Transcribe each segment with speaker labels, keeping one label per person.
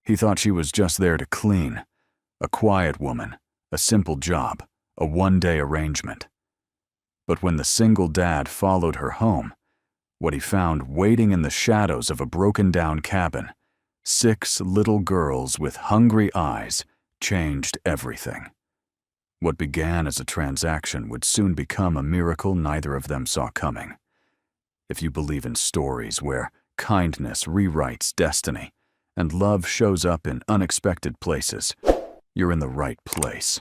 Speaker 1: He thought she was just there to clean. A quiet woman, a simple job, a one-day arrangement. But when the single dad followed her home, what he found waiting in the shadows of a broken-down cabin, 6 little girls with hungry eyes, changed everything. What began as a transaction would soon become a miracle neither of them saw coming. If you believe in stories where kindness rewrites destiny and love shows up in unexpected places, you're in the right place.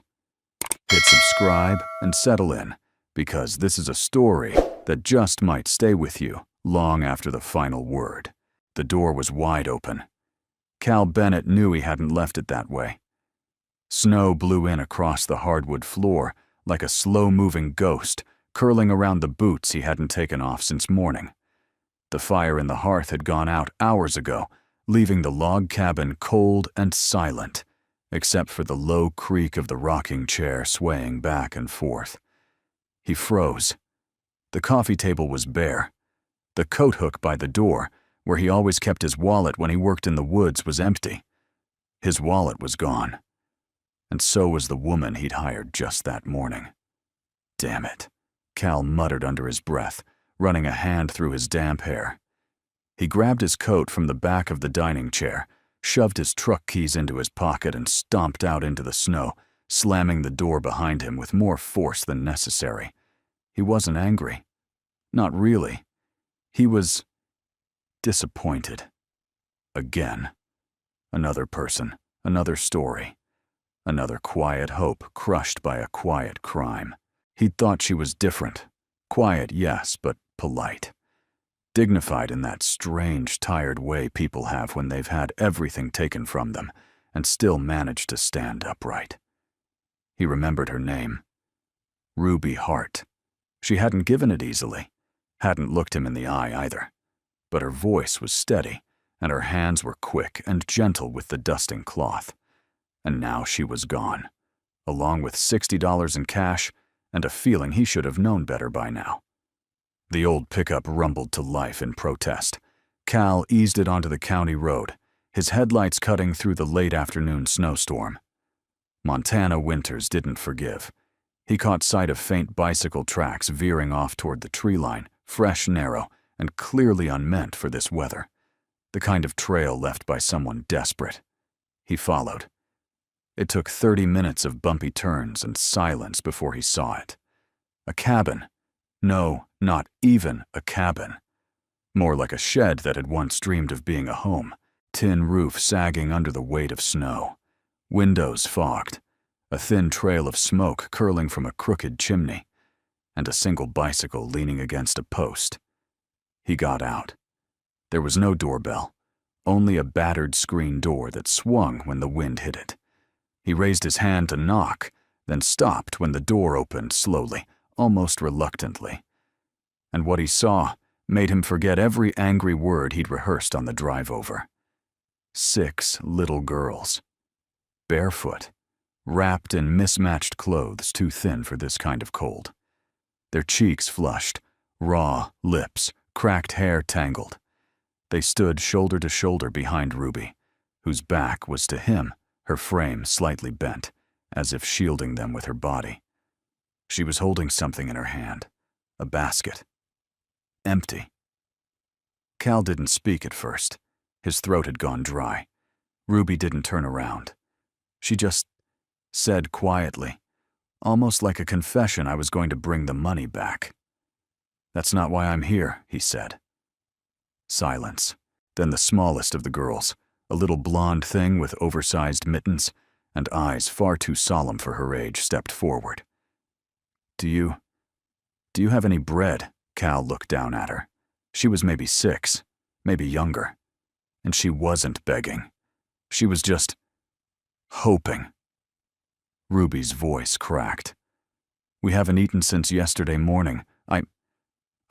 Speaker 1: Hit subscribe and settle in, because this is a story that just might stay with you long after the final word. The door was wide open. Cal Bennett knew he hadn't left it that way. Snow blew in across the hardwood floor like a slow-moving ghost, curling around the boots he hadn't taken off since morning. The fire in the hearth had gone out hours ago, leaving the log cabin cold and silent, except for the low creak of the rocking chair swaying back and forth. He froze. The coffee table was bare. The coat hook by the door, where he always kept his wallet when he worked in the woods, was empty. His wallet was gone. And so was the woman he'd hired just that morning. Damn it, Cal muttered under his breath, running a hand through his damp hair. He grabbed his coat from the back of the dining chair, shoved his truck keys into his pocket, and stomped out into the snow, slamming the door behind him with more force than necessary. He wasn't angry. Not really. He was disappointed. Again. Another person, another story. Another quiet hope crushed by a quiet crime. He'd thought she was different. Quiet, yes, but polite. Dignified in that strange, tired way people have when they've had everything taken from them and still manage to stand upright. He remembered her name. Ruby Hart. She hadn't given it easily, hadn't looked him in the eye either. But her voice was steady, and her hands were quick and gentle with the dusting cloth. And now she was gone, along with $60 in cash and a feeling he should have known better by now. The old pickup rumbled to life in protest. Cal eased it onto the county road, his headlights cutting through the late afternoon snowstorm. Montana winters didn't forgive. He caught sight of faint bicycle tracks veering off toward the tree line, fresh, narrow, and clearly unmeant for this weather. The kind of trail left by someone desperate. He followed. It took 30 minutes of bumpy turns and silence before he saw it. A cabin. No, not even a cabin. More like a shed that had once dreamed of being a home, tin roof sagging under the weight of snow. Windows fogged, a thin trail of smoke curling from a crooked chimney, and a single bicycle leaning against a post. He got out. There was no doorbell, only a battered screen door that swung when the wind hit it. He raised his hand to knock, then stopped when the door opened slowly, almost reluctantly. And what he saw made him forget every angry word he'd rehearsed on the drive over. 6 little girls. Barefoot, wrapped in mismatched clothes too thin for this kind of cold. Their cheeks flushed, raw lips, cracked hair tangled. They stood shoulder to shoulder behind Ruby, whose back was to him, her frame slightly bent, as if shielding them with her body. She was holding something in her hand, a basket. Empty. Cal didn't speak at first. His throat had gone dry. Ruby didn't turn around. She just said quietly, almost like a confession, I was going to bring the money back. That's not why I'm here, he said. Silence. Then the smallest of the girls, a little blonde thing with oversized mittens and eyes far too solemn for her age, stepped forward. Do you have any bread? Cal looked down at her. She was maybe 6, maybe younger. And she wasn't begging. She was just hoping. Ruby's voice cracked. We haven't eaten since yesterday morning.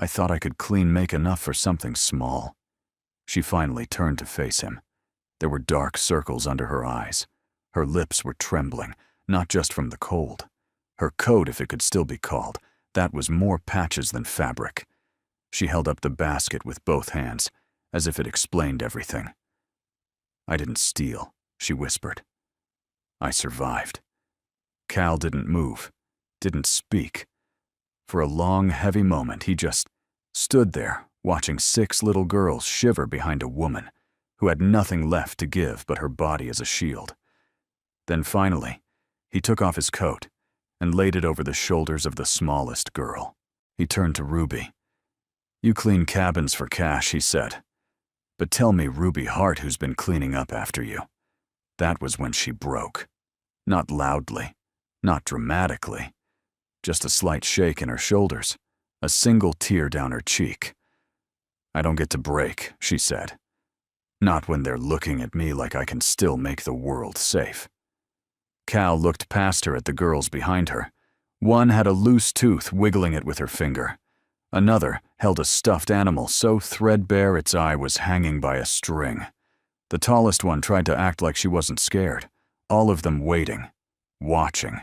Speaker 1: I thought I could clean make enough for something small. She finally turned to face him. There were dark circles under her eyes. Her lips were trembling, not just from the cold. Her coat, if it could still be called, that was more patches than fabric. She held up the basket with both hands, as if it explained everything. I didn't steal, she whispered. I survived. Cal didn't move, didn't speak. For a long, heavy moment, he just stood there, watching 6 little girls shiver behind a woman who had nothing left to give but her body as a shield. Then finally, he took off his coat and laid it over the shoulders of the smallest girl. He turned to Ruby. You clean cabins for cash, he said. But tell me Ruby Hart who's been cleaning up after you. That was when she broke. Not loudly, not dramatically. Just a slight shake in her shoulders, a single tear down her cheek. I don't get to break, she said. Not when they're looking at me like I can still make the world safe. Cal looked past her at the girls behind her. One had a loose tooth, wiggling it with her finger. Another held a stuffed animal so threadbare its eye was hanging by a string. The tallest one tried to act like she wasn't scared, all of them waiting, watching.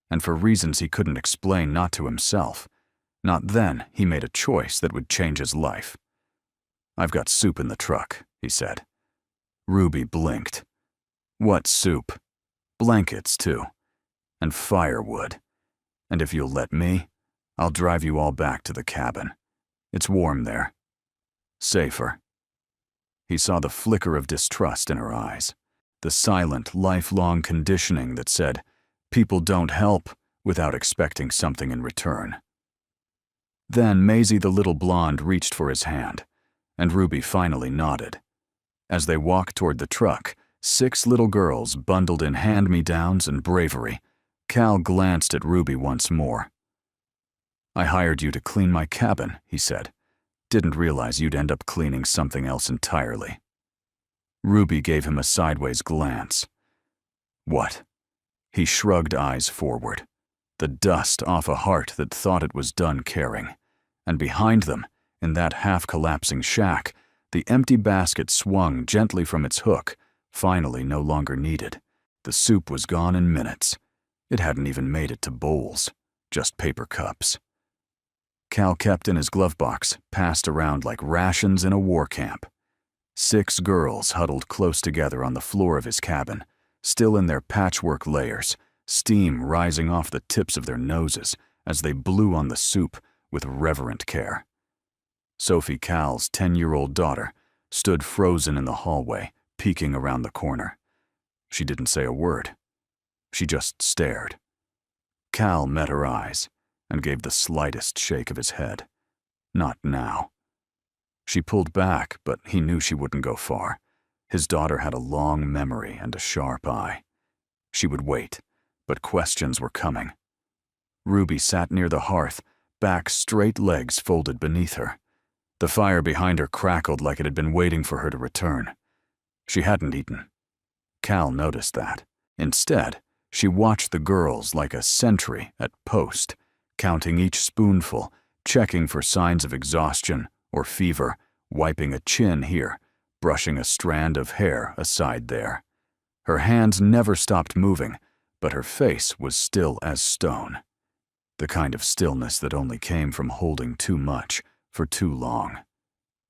Speaker 1: And for reasons he couldn't explain, not to himself. Not then, he made a choice that would change his life. I've got soup in the truck, he said. Ruby blinked. What soup? Blankets, too. And firewood. And if you'll let me, I'll drive you all back to the cabin. It's warm there. Safer. He saw the flicker of distrust in her eyes, the silent, lifelong conditioning that said, people don't help without expecting something in return. Then Maisie the little blonde reached for his hand, and Ruby finally nodded. As they walked toward the truck, 6 little girls bundled in hand-me-downs and bravery. Cal glanced at Ruby once more. I hired you to clean my cabin, he said. Didn't realize you'd end up cleaning something else entirely. Ruby gave him a sideways glance. What? He shrugged, eyes forward. The dust off a heart that thought it was done caring. And behind them, in that half-collapsing shack, the empty basket swung gently from its hook, finally no longer needed. The soup was gone in minutes. It hadn't even made it to bowls, just paper cups. Cal kept in his glove box, passed around like rations in a war camp. 6 girls huddled close together on the floor of his cabin, still in their patchwork layers, steam rising off the tips of their noses as they blew on the soup with reverent care. Sophie, Cal's 10-year-old daughter, stood frozen in the hallway, peeking around the corner. She didn't say a word. She just stared. Cal met her eyes and gave the slightest shake of his head. Not now. She pulled back, but he knew she wouldn't go far. His daughter had a long memory and a sharp eye. She would wait, but questions were coming. Ruby sat near the hearth, back straight, legs folded beneath her. The fire behind her crackled like it had been waiting for her to return. She hadn't eaten. Cal noticed that. Instead, she watched the girls like a sentry at post, counting each spoonful, checking for signs of exhaustion or fever, wiping a chin here, brushing a strand of hair aside there. Her hands never stopped moving, but her face was still as stone. The kind of stillness that only came from holding too much for too long.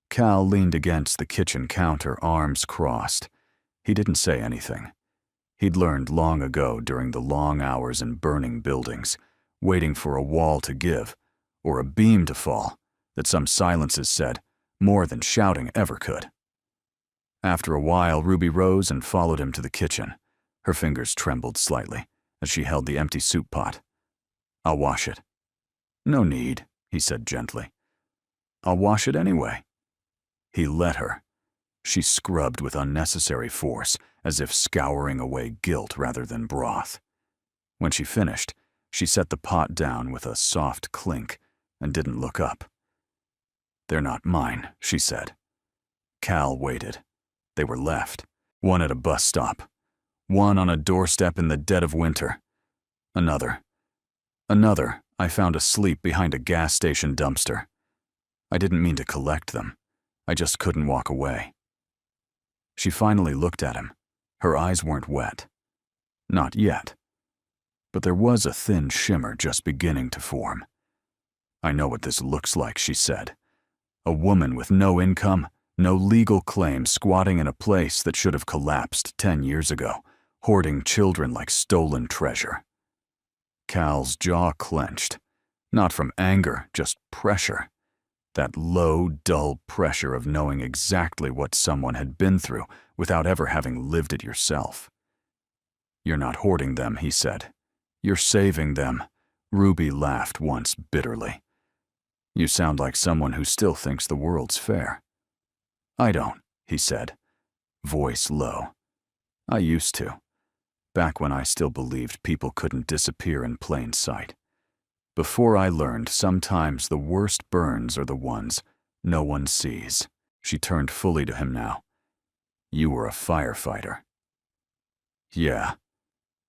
Speaker 1: Cal leaned against the kitchen counter, arms crossed. He didn't say anything. He'd learned long ago during the long hours in burning buildings, waiting for a wall to give, or a beam to fall, that some silences said more than shouting ever could. After a while, Ruby rose and followed him to the kitchen. Her fingers trembled slightly as she held the empty soup pot. I'll wash it. No need, he said gently. I'll wash it anyway. He let her. She scrubbed with unnecessary force, as if scouring away guilt rather than broth. When she finished, she set the pot down with a soft clink and didn't look up. They're not mine, she said. Cal waited. They were left. One at a bus stop. One on a doorstep in the dead of winter. Another I found asleep behind a gas station dumpster. I didn't mean to collect them. I just couldn't walk away. She finally looked at him. Her eyes weren't wet. Not yet. But there was a thin shimmer just beginning to form. I know what this looks like, she said. A woman with no income, No legal claim squatting in a place that should have collapsed 10 years ago, hoarding children like stolen treasure. Cal's jaw clenched, not from anger, just pressure. That low, dull pressure of knowing exactly what someone had been through without ever having lived it yourself. "You're not hoarding them," he said. "You're saving them." Ruby laughed once bitterly. "You sound like someone who still thinks the world's fair." "I don't," he said, voice low. "I used to, back when I still believed people couldn't disappear in plain sight. Before I learned sometimes the worst burns are the ones no one sees." She turned fully to him now. "You were a firefighter." "Yeah.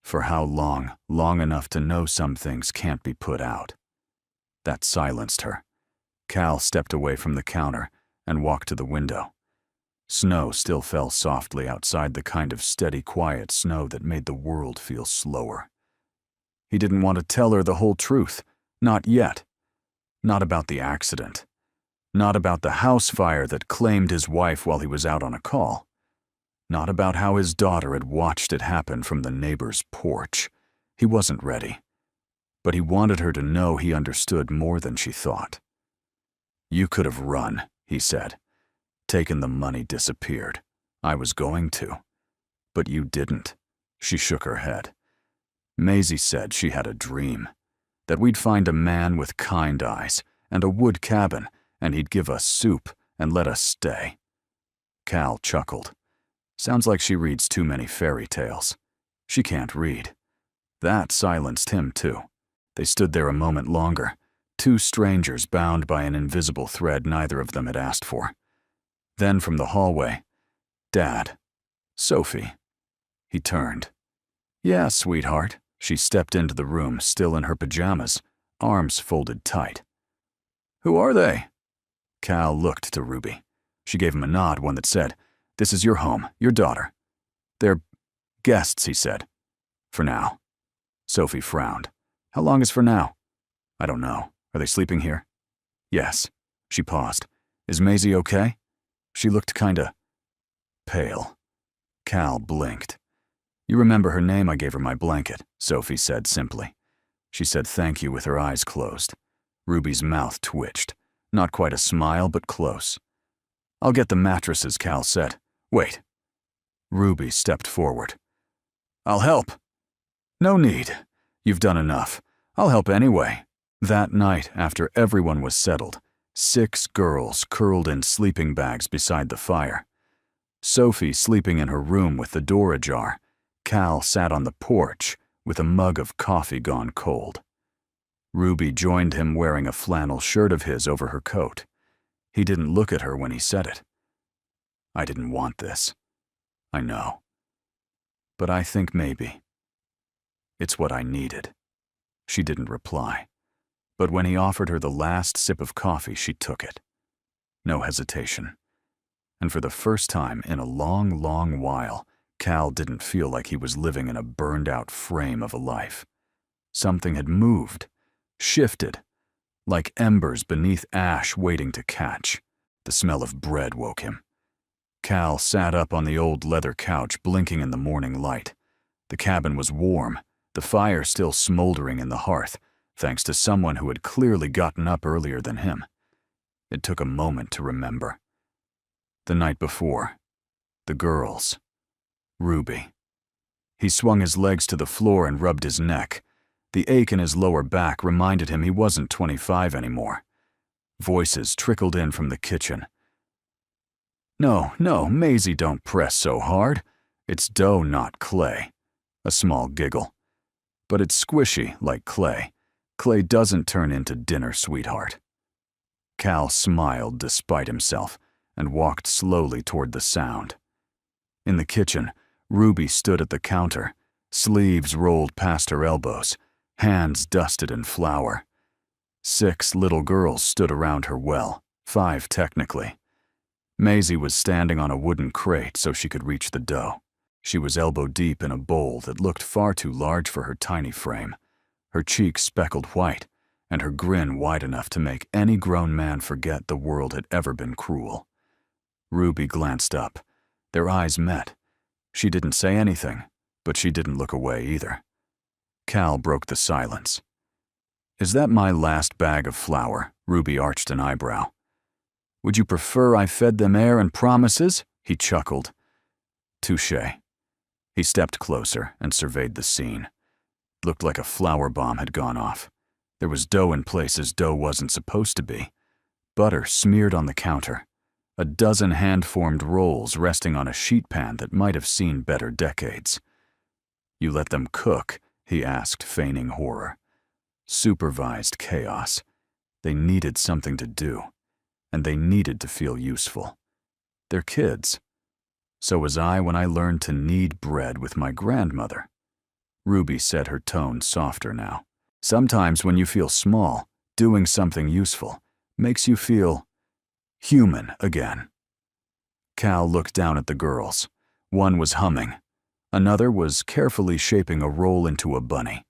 Speaker 1: For how long? Long enough to know some things can't be put out." That silenced her. Cal stepped away from the counter and walked to the window. Snow still fell softly outside, the kind of steady, quiet snow that made the world feel slower. He didn't want to tell her the whole truth. Not yet. Not about the accident. Not about the house fire that claimed his wife while he was out on a call. Not about how his daughter had watched it happen from the neighbor's porch. He wasn't ready. But he wanted her to know he understood more than she thought. "You could have run," he said. "Taken the money, disappeared. I was going to. But you didn't." She shook her head. "Maisie said she had a dream. That we'd find a man with kind eyes and a wood cabin, and he'd give us soup and let us stay." Cal chuckled. "Sounds like she reads too many fairy tales. She can't read." That silenced him too. They stood there a moment longer, two strangers bound by an invisible thread neither of them had asked for. Then from the hallway, "Dad. Sophie." He turned. "Yeah, sweetheart." She stepped into the room, still in her pajamas, arms folded tight. "Who are they?" Cal looked to Ruby. She gave him a nod, one that said, "This is your home, your daughter." "They're guests," he said. "For now." Sophie frowned. "How long is for now?" "I don't know. Are they sleeping here?" "Yes." She paused. "Is Maisie okay?" She looked kinda pale. Cal blinked. "You remember her name? I gave her my blanket," Sophie said simply. She said thank you with her eyes closed. Ruby's mouth twitched. Not quite a smile, but close. "I'll get the mattresses," Cal said. "Wait." Ruby stepped forward. "I'll help." "No need. You've done enough. I'll help anyway." That night, after everyone was settled, 6 girls curled in sleeping bags beside the fire. Sophie sleeping in her room with the door ajar. Cal sat on the porch with a mug of coffee gone cold. Ruby joined him wearing a flannel shirt of his over her coat. He didn't look at her when he said it. "I didn't want this. I know. But I think maybe it's what I needed." She didn't reply. But when he offered her the last sip of coffee, she took it. No hesitation. And for the first time in a long, long while, Cal didn't feel like he was living in a burned-out frame of a life. Something had moved, shifted, like embers beneath ash waiting to catch. The smell of bread woke him. Cal sat up on the old leather couch, blinking in the morning light. The cabin was warm, the fire still smoldering in the hearth, thanks to someone who had clearly gotten up earlier than him. It took a moment to remember. The night before, the girls, Ruby. He swung his legs to the floor and rubbed his neck. The ache in his lower back reminded him he wasn't 25 anymore. Voices trickled in from the kitchen. No, Maisie, don't press so hard. It's dough, not clay." A small giggle. "But it's squishy, like clay. Clay doesn't turn into dinner, sweetheart." Cal smiled despite himself and walked slowly toward the sound. In the kitchen, Ruby stood at the counter, sleeves rolled past her elbows, hands dusted in flour. 6 little girls stood around her well, 5 technically. Maisie was standing on a wooden crate so she could reach the dough. She was elbow-deep in a bowl that looked far too large for her tiny frame, her cheeks speckled white, and her grin wide enough to make any grown man forget the world had ever been cruel. Ruby glanced up. Their eyes met. She didn't say anything, but she didn't look away either. Cal broke the silence. "Is that my last bag of flour?" Ruby arched an eyebrow. "Would you prefer I fed them air and promises?" He chuckled. "Touché." He stepped closer and surveyed the scene. It looked like a flour bomb had gone off. There was dough in places dough wasn't supposed to be. Butter smeared on the counter. A dozen hand-formed rolls resting on a sheet pan that might have seen better decades. "You let them cook?" he asked, feigning horror. Supervised chaos. They needed something to do, and they needed to feel useful. They're kids. So was I when I learned to knead bread with my grandmother. Ruby said, her tone softer now. Sometimes when you feel small, doing something useful makes you feel human again. Cal looked down at the girls. One was humming. Another was carefully shaping a roll into a bunny.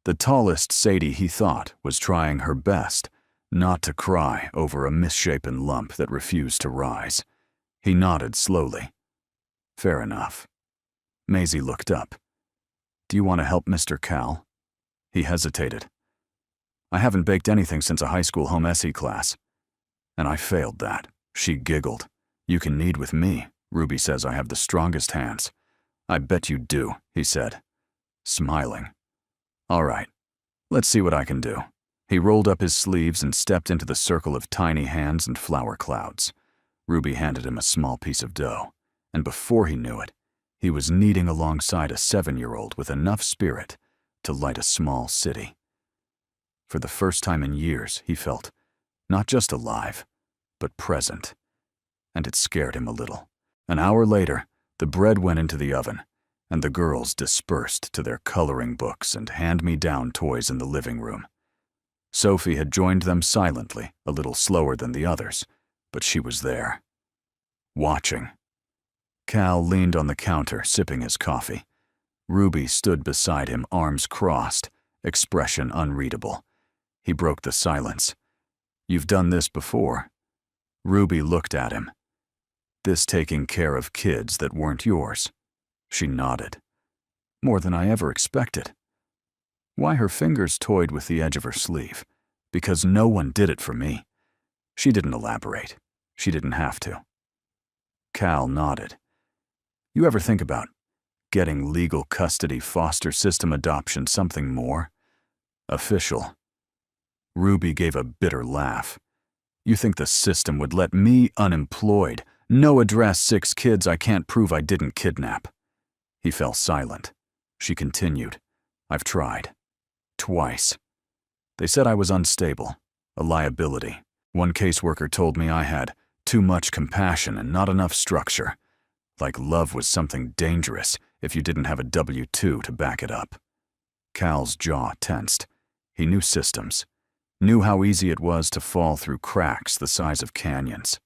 Speaker 1: The tallest Sadie, he thought, was trying her best not to cry over a misshapen lump that refused to rise. He nodded slowly. "Fair enough." Maisie looked up. "Do you want to help Mr. Cal?" He hesitated. "I haven't baked anything since a high school home essay class." "And I failed that." She giggled. "You can knead with me. Ruby says I have the strongest hands." "I bet you do," he said, smiling. "All right, let's see what I can do." He rolled up his sleeves and stepped into the circle of tiny hands and flour clouds. Ruby handed him a small piece of dough, and before he knew it, he was kneading alongside a 7-year-old with enough spirit to light a small city. For the first time in years, he felt not just alive, but present, and it scared him a little. An hour later, the bread went into the oven, and the girls dispersed to their coloring books and hand-me-down toys in the living room. Sophie had joined them silently, a little slower than the others, but she was there, watching. Cal leaned on the counter, sipping his coffee. Ruby stood beside him, arms crossed, expression unreadable. He broke the silence. "You've done this before." Ruby looked at him. "This taking care of kids that weren't yours?" She nodded. "More than I ever expected." Why her fingers toyed with the edge of her sleeve? "Because no one did it for me." She didn't elaborate. She didn't have to. Cal nodded. "You ever think about getting legal custody, foster system adoption, something more official?" Ruby gave a bitter laugh. "You think the system would let me, unemployed, no address, 6 kids I can't prove I didn't kidnap?" He fell silent. She continued. "I've tried. Twice. They said I was unstable, a liability. One caseworker told me I had too much compassion and not enough structure. Like love was something dangerous if you didn't have a W-2 to back it up." Cal's jaw tensed. He knew systems, knew how easy it was to fall through cracks the size of canyons.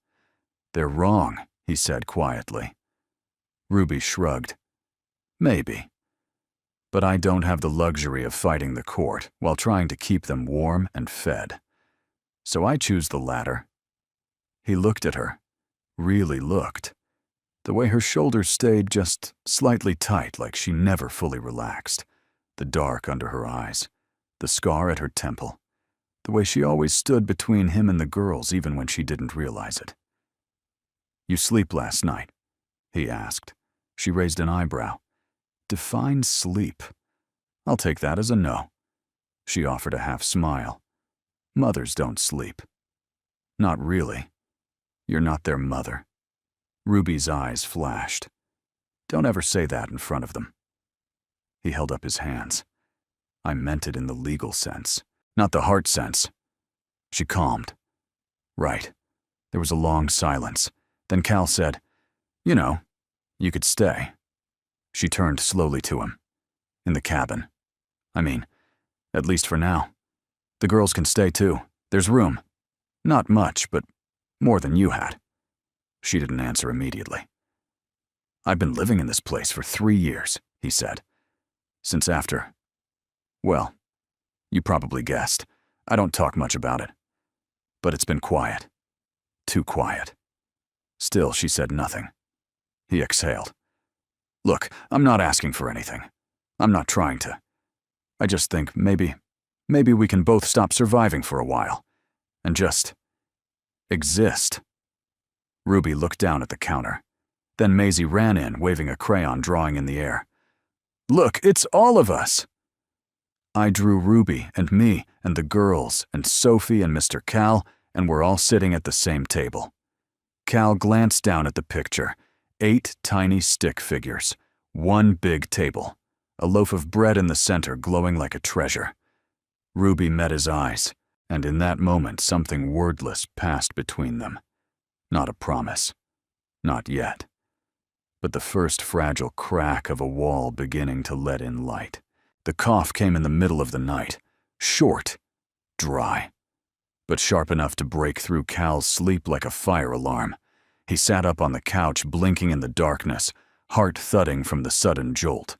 Speaker 1: "They're wrong," he said quietly. Ruby shrugged. "Maybe. But I don't have the luxury of fighting the court while trying to keep them warm and fed. So I choose the latter." He looked at her, really looked. The way her shoulders stayed just slightly tight, like she never fully relaxed. The dark under her eyes, the scar at her temple. The way she always stood between him and the girls even when she didn't realize it. "You sleep last night?" he asked. She raised an eyebrow. "Define sleep." "I'll take that as a no." She offered a half smile. "Mothers don't sleep." "Not really. You're not their mother." Ruby's eyes flashed. "Don't ever say that in front of them." He held up his hands. "I meant it in the legal sense, not the heart sense." She calmed. "Right." There was a long silence. Then Cal said, "You know, you could stay." She turned slowly to him. "In the cabin. I mean, at least for now. The girls can stay too. There's room. Not much, but more than you had." She didn't answer immediately. "I've been living in this place for 3 years," he said. "Since after, well, you probably guessed. I don't talk much about it. But it's been quiet. Too quiet. Still, she said nothing. He exhaled. Look, I'm not asking for anything. I'm not trying to. I just think maybe we can both stop surviving for a while and just exist. Ruby looked down at the counter. Then Maisie ran in, waving a crayon, drawing in the air. Look, it's all of us. I drew Ruby and me and the girls and Sophie and Mr. Cal, and we're all sitting at the same table. Cal glanced down at the picture. 8 tiny stick figures, 1 big table, a loaf of bread in the center glowing like a treasure. Ruby met his eyes, and in that moment something wordless passed between them. Not a promise. Not yet. But the first fragile crack of a wall beginning to let in light. The cough came in the middle of the night. Short, dry, but sharp enough to break through Cal's sleep like a fire alarm. He sat up on the couch, blinking in the darkness, heart thudding from the sudden jolt.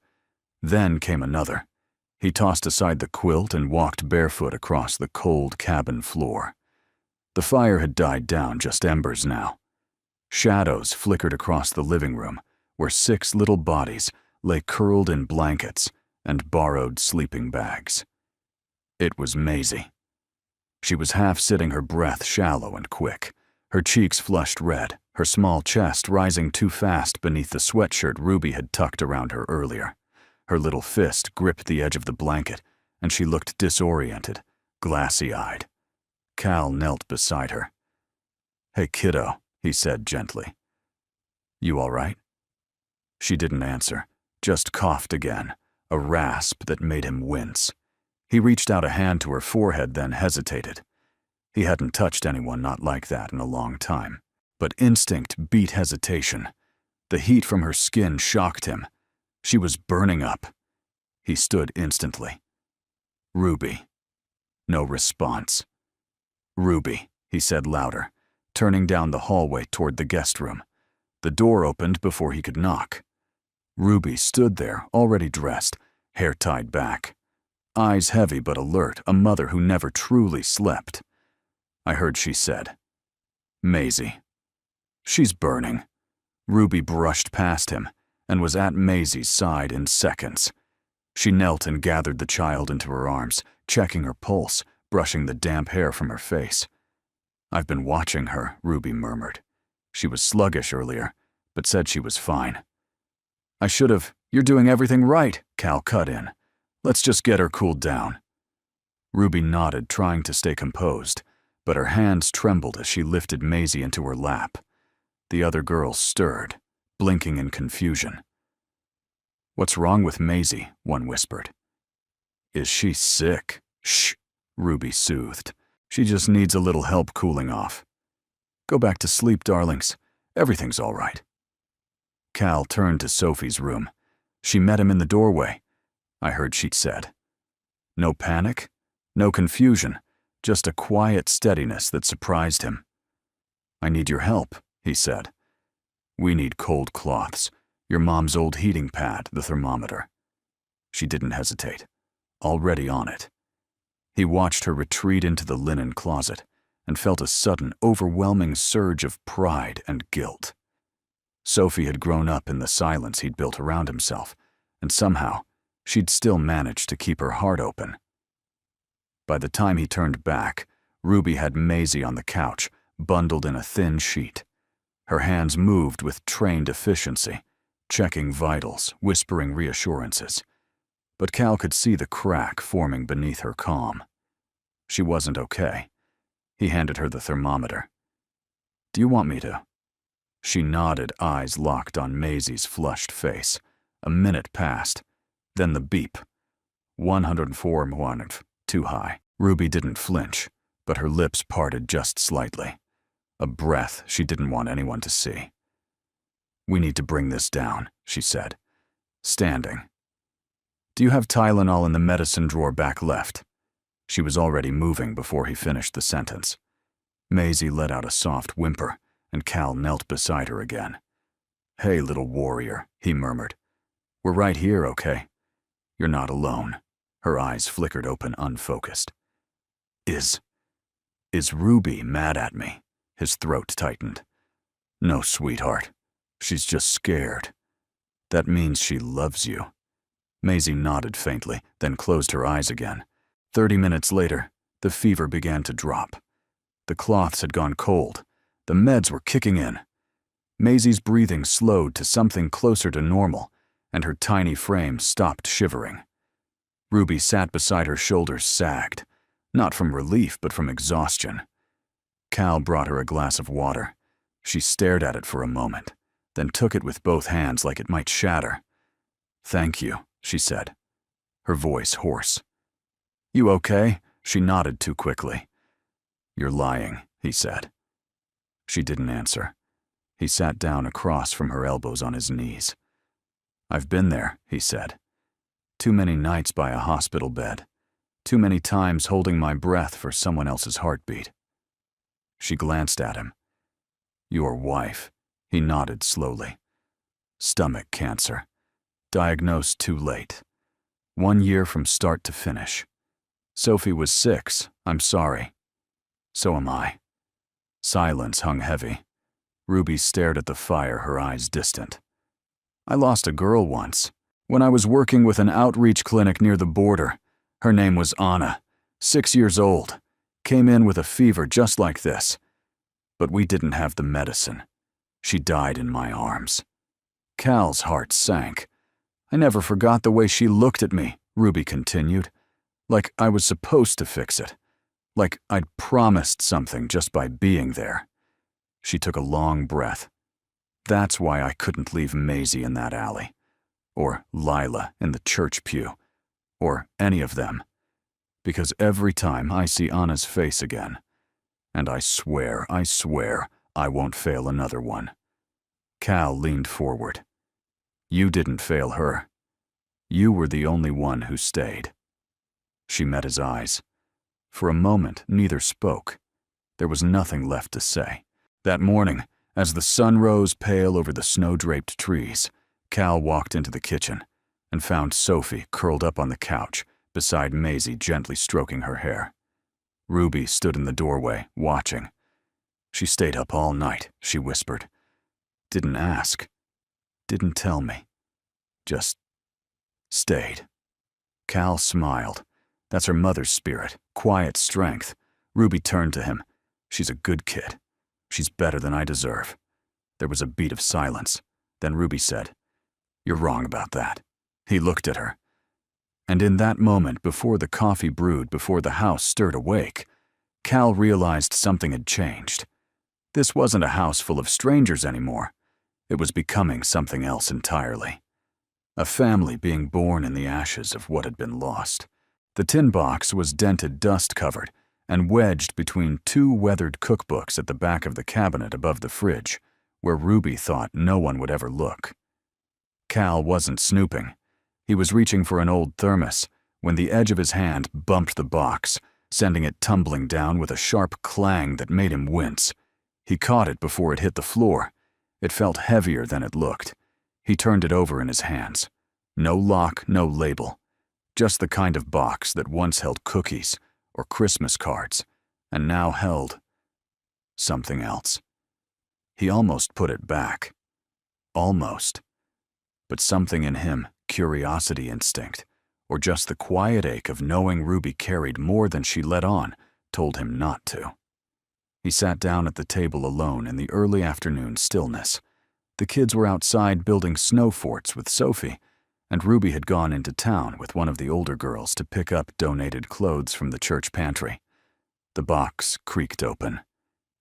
Speaker 1: Then came another. He tossed aside the quilt and walked barefoot across the cold cabin floor. The fire had died down, just embers now. Shadows flickered across the living room, where 6 little bodies lay curled in blankets and borrowed sleeping bags. It was Maisie. She was half-sitting, her breath shallow and quick, her cheeks flushed red, her small chest rising too fast beneath the sweatshirt Ruby had tucked around her earlier. Her little fist gripped the edge of the blanket, and she looked disoriented, glassy-eyed. Cal knelt beside her. "Hey, kiddo," he said gently. "You all right?" She didn't answer, just coughed again, a rasp that made him wince. He reached out a hand to her forehead, then hesitated. He hadn't touched anyone not like that in a long time. But instinct beat hesitation. The heat from her skin shocked him. She was burning up. He stood instantly. "Ruby." No response. "Ruby," he said louder, turning down the hallway toward the guest room. The door opened before he could knock. Ruby stood there, already dressed, hair tied back. Eyes heavy but alert, a mother who never truly slept. I heard she said, "Maisie." "She's burning." Ruby brushed past him and was at Maisie's side in seconds. She knelt and gathered the child into her arms, checking her pulse, brushing the damp hair from her face. "I've been watching her," Ruby murmured. "She was sluggish earlier, but said she was fine." "I should have. You're doing everything right," Cal cut in. "Let's just get her cooled down." Ruby nodded, trying to stay composed, but her hands trembled as she lifted Maisie into her lap. The other girls stirred, blinking in confusion. "What's wrong with Maisie?" one whispered. "Is she sick?" "Shh," Ruby soothed. "She just needs a little help cooling off. Go back to sleep, darlings. Everything's all right." Cal turned to Sophie's room. She met him in the doorway. I heard she said. No panic, no confusion, just a quiet steadiness that surprised him. "I need your help," he said. "We need cold cloths, your mom's old heating pad, the thermometer." She didn't hesitate, already on it. He watched her retreat into the linen closet and felt a sudden, overwhelming surge of pride and guilt. Sophie had grown up in the silence he'd built around himself, and somehow she'd still managed to keep her heart open. By the time he turned back, Ruby had Maisie on the couch, bundled in a thin sheet. Her hands moved with trained efficiency, checking vitals, whispering reassurances. But Cal could see the crack forming beneath her calm. She wasn't okay. He handed her the thermometer. "Do you want me to?" She nodded, eyes locked on Maisie's flushed face. A minute passed. Then the beep. 104, too high. Ruby didn't flinch, but her lips parted just slightly. A breath she didn't want anyone to see. "We need to bring this down," she said, standing. "Do you have Tylenol in the medicine drawer back left?" She was already moving before he finished the sentence. Maisie let out a soft whimper, and Cal knelt beside her again. "Hey, little warrior," he murmured. "We're right here, okay? You're not alone." Her eyes flickered open, unfocused. Is Ruby mad at me?" His throat tightened. No, sweetheart. She's just scared. That means she loves you. Maisie nodded faintly, then closed her eyes again. 30 minutes later, the fever began to drop. The cloths had gone cold. The meds were kicking in. Maisie's breathing slowed to something closer to normal, and her tiny frame stopped shivering. Ruby sat beside her, shoulders sagged, not from relief but from exhaustion. Cal brought her a glass of water. She stared at it for a moment, then took it with both hands like it might shatter. "Thank you," she said, her voice hoarse. "You okay?" She nodded too quickly. "You're lying," he said. She didn't answer. He sat down across from her, elbows on his knees. "I've been there," he said. "Too many nights by a hospital bed. Too many times holding my breath for someone else's heartbeat." She glanced at him. "Your wife," he nodded slowly. "Stomach cancer. Diagnosed too late. 1 year from start to finish. Sophie was 6. I'm sorry. So am I." Silence hung heavy. Ruby stared at the fire, her eyes distant. "I lost a girl once, when I was working with an outreach clinic near the border. Her name was Anna, 6 years old. Came in with a fever just like this. But we didn't have the medicine. She died in my arms." Cal's heart sank. "I never forgot the way she looked at me," Ruby continued. "Like I was supposed to fix it. Like I'd promised something just by being there." She took a long breath. "That's why I couldn't leave Maisie in that alley. Or Lila in the church pew. Or any of them. Because every time I see Anna's face again, and I swear, I won't fail another one." Cal leaned forward. "You didn't fail her. You were the only one who stayed." She met his eyes. For a moment, neither spoke. There was nothing left to say. That morning, as the sun rose pale over the snow-draped trees, Cal walked into the kitchen and found Sophie curled up on the couch beside Maisie, gently stroking her hair. Ruby stood in the doorway, watching. "She stayed up all night," she whispered. "Didn't ask. Didn't tell me. Just stayed." Cal smiled. That's her mother's spirit, quiet strength. Ruby turned to him. "She's a good kid. She's better than I deserve." There was a beat of silence. Then Ruby said, "You're wrong about that." He looked at her. And in that moment, before the coffee brewed, before the house stirred awake, Cal realized something had changed. This wasn't a house full of strangers anymore. It was becoming something else entirely. A family being born in the ashes of what had been lost. The tin box was dented, dust-covered, and wedged between 2 weathered cookbooks at the back of the cabinet above the fridge, where Ruby thought no one would ever look. Cal wasn't snooping. He was reaching for an old thermos when the edge of his hand bumped the box, sending it tumbling down with a sharp clang that made him wince. He caught it before it hit the floor. It felt heavier than it looked. He turned it over in his hands. No lock, no label. Just the kind of box that once held cookies or Christmas cards, and now held something else. He almost put it back. Almost. But something in him, curiosity instinct, or just the quiet ache of knowing Ruby carried more than she let on, told him not to. He sat down at the table alone in the early afternoon stillness. The kids were outside building snow forts with Sophie, and Ruby had gone into town with one of the older girls to pick up donated clothes from the church pantry. The box creaked open.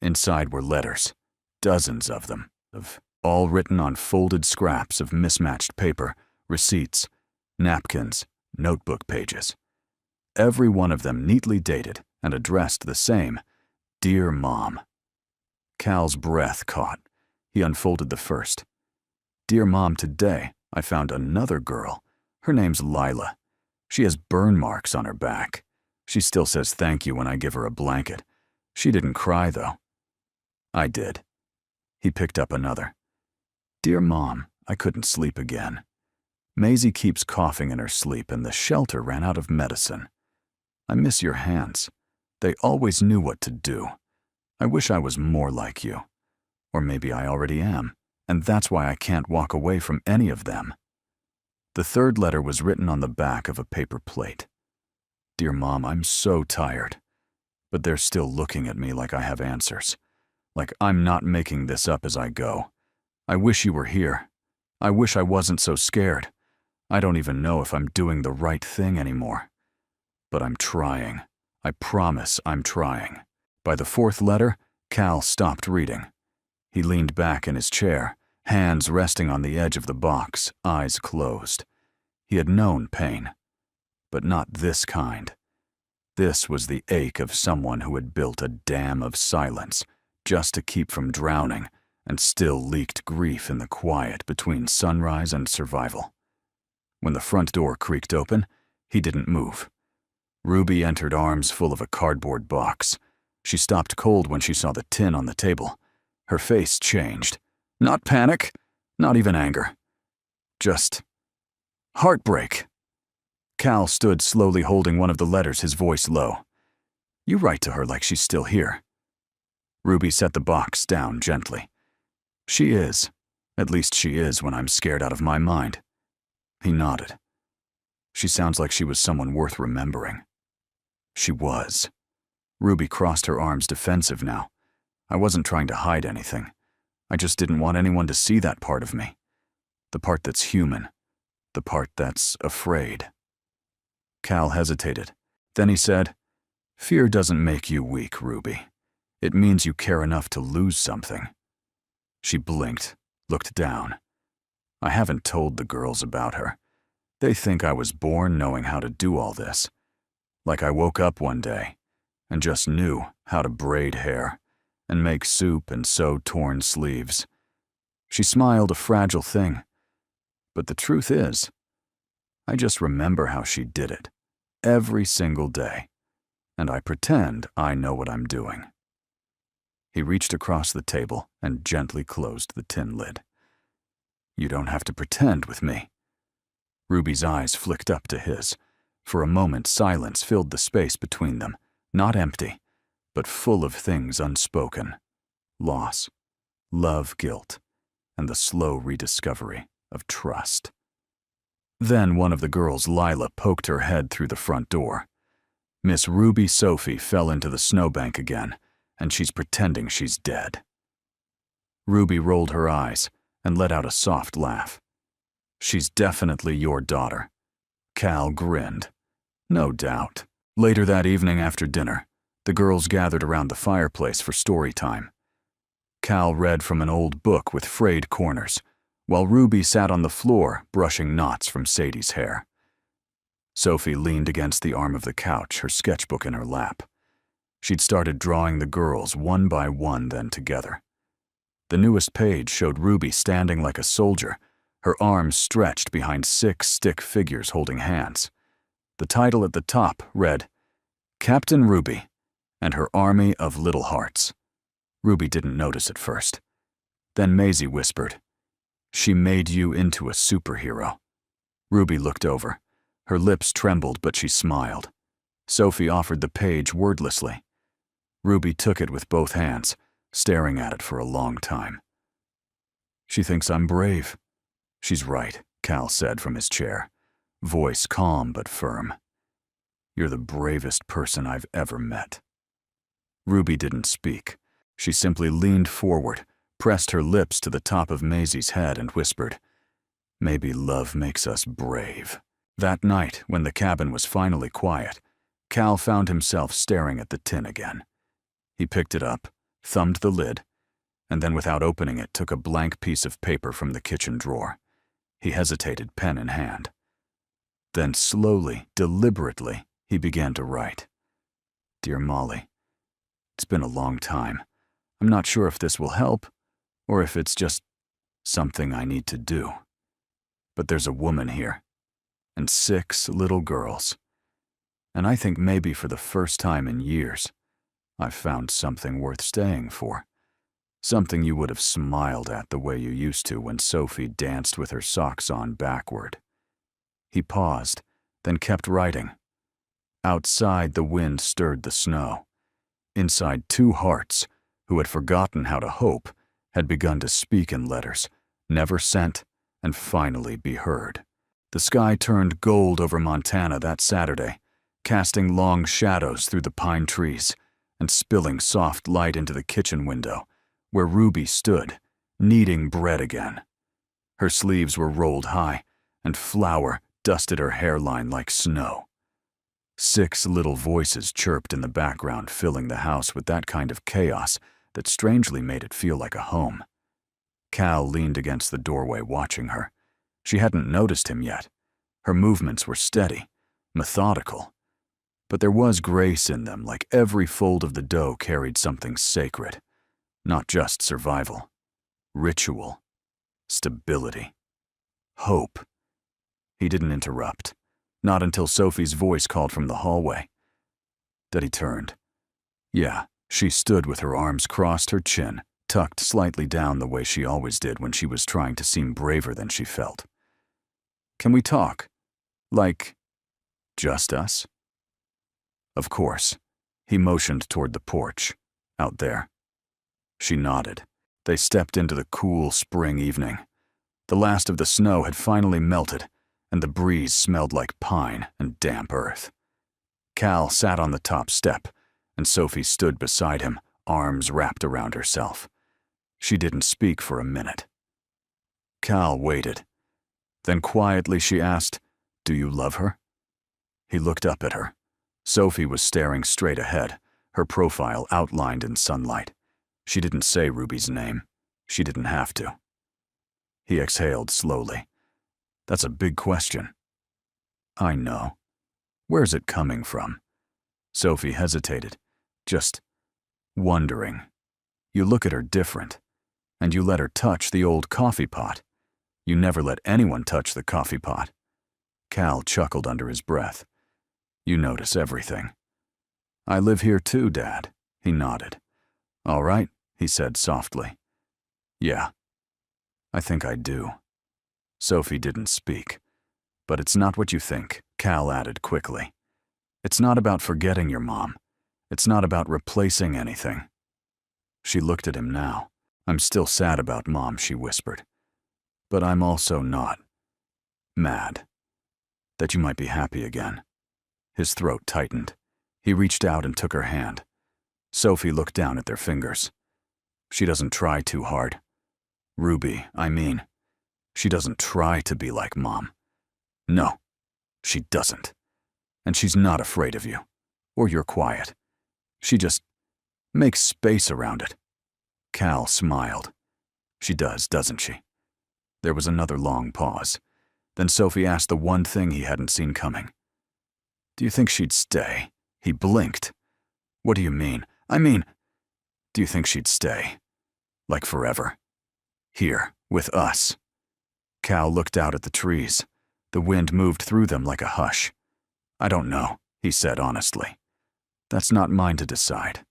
Speaker 1: Inside were letters, dozens of them, all written on folded scraps of mismatched paper, receipts, napkins, notebook pages. Every one of them neatly dated and addressed the same, "Dear Mom." Cal's breath caught. He unfolded the first. "Dear Mom, today I found another girl. Her name's Lila. She has burn marks on her back. She still says thank you when I give her a blanket. She didn't cry, though." "I did." He picked up another. "Dear Mom, I couldn't sleep again. Maisie keeps coughing in her sleep and the shelter ran out of medicine. I miss your hands. They always knew what to do. I wish I was more like you. Or maybe I already am, and that's why I can't walk away from any of them. The third letter was written on the back of a paper plate. Dear Mom, I'm so tired. But they're still looking at me like I have answers. Like I'm not making this up as I go. I wish you were here. I wish I wasn't so scared. I don't even know if I'm doing the right thing anymore. But I'm trying. I promise I'm trying. By the fourth letter, Cal stopped reading. He leaned back in his chair, hands resting on the edge of the box, eyes closed. He had known pain, but not this kind. This was the ache of someone who had built a dam of silence just to keep from drowning and still leaked grief in the quiet between sunrise and survival. When the front door creaked open, he didn't move. Ruby entered arms full of a cardboard box. She stopped cold when she saw the tin on the table. Her face changed. Not panic, not even anger. Just heartbreak. Cal stood slowly holding one of the letters, his voice low. You write to her like she's still here. Ruby set the box down gently. She is. At least she is when I'm scared out of my mind. He nodded. She sounds like she was someone worth remembering. She was. Ruby crossed her arms, defensive now. I wasn't trying to hide anything. I just didn't want anyone to see that part of me. The part that's human. The part that's afraid. Cal hesitated. Then he said, Fear doesn't make you weak, Ruby. It means you care enough to lose something. She blinked, looked down. I haven't told the girls about her. They think I was born knowing how to do all this. Like I woke up one day and just knew how to braid hair and make soup and sew torn sleeves. She smiled, a fragile thing. But the truth is, I just remember how she did it, every single day, and I pretend I know what I'm doing. He reached across the table and gently closed the tin lid. You don't have to pretend with me. Ruby's eyes flicked up to his. For a moment, silence filled the space between them, not empty, but full of things unspoken. Loss, love, guilt, and the slow rediscovery of trust. Then one of the girls, Lila, poked her head through the front door. Miss Ruby Sophie fell into the snowbank again, and she's pretending she's dead. Ruby rolled her eyes and let out a soft laugh. She's definitely your daughter. Cal grinned. No doubt. Later that evening after dinner, the girls gathered around the fireplace for story time. Cal read from an old book with frayed corners, while Ruby sat on the floor brushing knots from Sadie's hair. Sophie leaned against the arm of the couch, her sketchbook in her lap. She'd started drawing the girls one by one, then together. The newest page showed Ruby standing like a soldier, her arms stretched behind 6 stick figures holding hands. The title at the top read, Captain Ruby and Her Army of Little Hearts. Ruby didn't notice at first. Then Maisie whispered, She made you into a superhero. Ruby looked over. Her lips trembled, but she smiled. Sophie offered the page wordlessly. Ruby took it with both hands, staring at it for a long time. She thinks I'm brave. She's right, Cal said from his chair, voice calm but firm. You're the bravest person I've ever met. Ruby didn't speak. She simply leaned forward, pressed her lips to the top of Maisie's head and whispered, Maybe love makes us brave. That night, when the cabin was finally quiet, Cal found himself staring at the tin again. He picked it up, thumbed the lid, and then without opening it took a blank piece of paper from the kitchen drawer. He hesitated, pen in hand. Then slowly, deliberately, he began to write. Dear Molly, it's been a long time. I'm not sure if this will help, or if it's just something I need to do. But there's a woman here, and 6 little girls. And I think maybe for the first time in years, I've found something worth staying for. Something you would have smiled at the way you used to when Sophie danced with her socks on backward. He paused, then kept writing. Outside, the wind stirred the snow. Inside, 2 hearts, who had forgotten how to hope, had begun to speak in letters, never sent, and finally be heard. The sky turned gold over Montana that Saturday, casting long shadows through the pine trees and spilling soft light into the kitchen window, where Ruby stood, kneading bread again. Her sleeves were rolled high, and flour dusted her hairline like snow. 6 little voices chirped in the background, filling the house with that kind of chaos that strangely made it feel like a home. Cal leaned against the doorway watching her. She hadn't noticed him yet. Her movements were steady, methodical, but there was grace in them, like every fold of the dough carried something sacred, not just survival, ritual, stability, hope. He didn't interrupt, not until Sophie's voice called from the hallway. Daddy turned. Yeah, she stood with her arms crossed, her chin tucked slightly down the way she always did when she was trying to seem braver than she felt. Can we talk? Like, just us? Of course. He motioned toward the porch, out there. She nodded. They stepped into the cool spring evening. The last of the snow had finally melted, and the breeze smelled like pine and damp earth. Cal sat on the top step, and Sophie stood beside him, arms wrapped around herself. She didn't speak for a minute. Cal waited. Then quietly she asked, "Do you love her?" He looked up at her. Sophie was staring straight ahead, her profile outlined in sunlight. She didn't say Ruby's name. She didn't have to. He exhaled slowly. That's a big question. I know. Where's it coming from? Sophie hesitated, just wondering. You look at her different, and you let her touch the old coffee pot. You never let anyone touch the coffee pot. Cal chuckled under his breath. You notice everything. I live here too, Dad. He nodded. All right, he said softly. Yeah, I think I do. Sophie didn't speak. But it's not what you think, Cal added quickly. It's not about forgetting your mom. It's not about replacing anything. She looked at him now. I'm still sad about Mom, she whispered. But I'm also not mad. That you might be happy again. His throat tightened. He reached out and took her hand. Sophie looked down at their fingers. She doesn't try too hard. Ruby, I mean. She doesn't try to be like Mom. No, she doesn't. And she's not afraid of you, or your quiet. She just makes space around it. Cal smiled. She does, doesn't she? There was another long pause. Then Sophie asked the one thing he hadn't seen coming. Do you think she'd stay? He blinked. What do you mean? I mean, do you think she'd stay? Like forever? Here, with us. Cal looked out at the trees. The wind moved through them like a hush. I don't know, he said honestly. That's not mine to decide.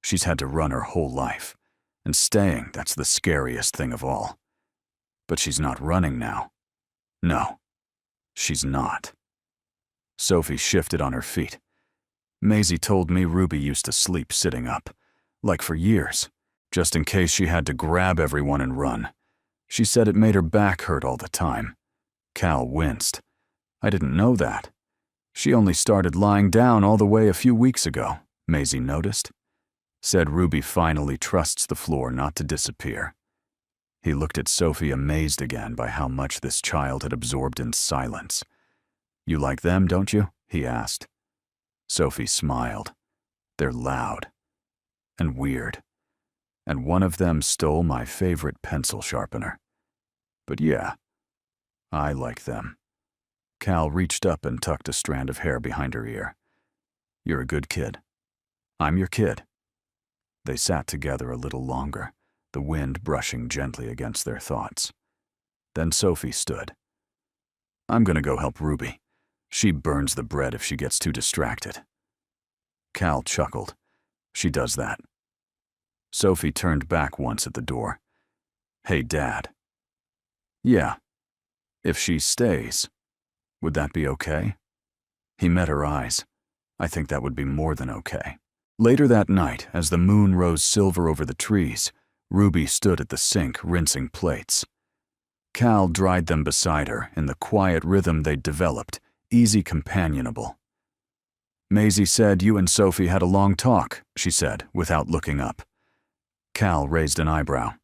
Speaker 1: She's had to run her whole life, and staying, that's the scariest thing of all. But she's not running now. No, she's not. Sophie shifted on her feet. Maisie told me Ruby used to sleep sitting up, like for years, just in case she had to grab everyone and run. She said it made her back hurt all the time. Cal winced. I didn't know that. She only started lying down all the way a few weeks ago, Maisie noticed. Said Ruby finally trusts the floor not to disappear. He looked at Sophie, amazed again by how much this child had absorbed in silence. You like them, don't you? He asked. Sophie smiled. They're loud. And weird. And one of them stole my favorite pencil sharpener. But yeah, I like them. Cal reached up and tucked a strand of hair behind her ear. You're a good kid. I'm your kid. They sat together a little longer, the wind brushing gently against their thoughts. Then Sophie stood. I'm gonna go help Ruby. She burns the bread if she gets too distracted. Cal chuckled. She does that. Sophie turned back once at the door. Hey, Dad. Yeah. If she stays, would that be okay? He met her eyes. I think that would be more than okay. Later that night, as the moon rose silver over the trees, Ruby stood at the sink rinsing plates. Cal dried them beside her in the quiet rhythm they'd developed, easy companionable. "Maisie said you and Sophie had a long talk," she said, without looking up. Cal raised an eyebrow.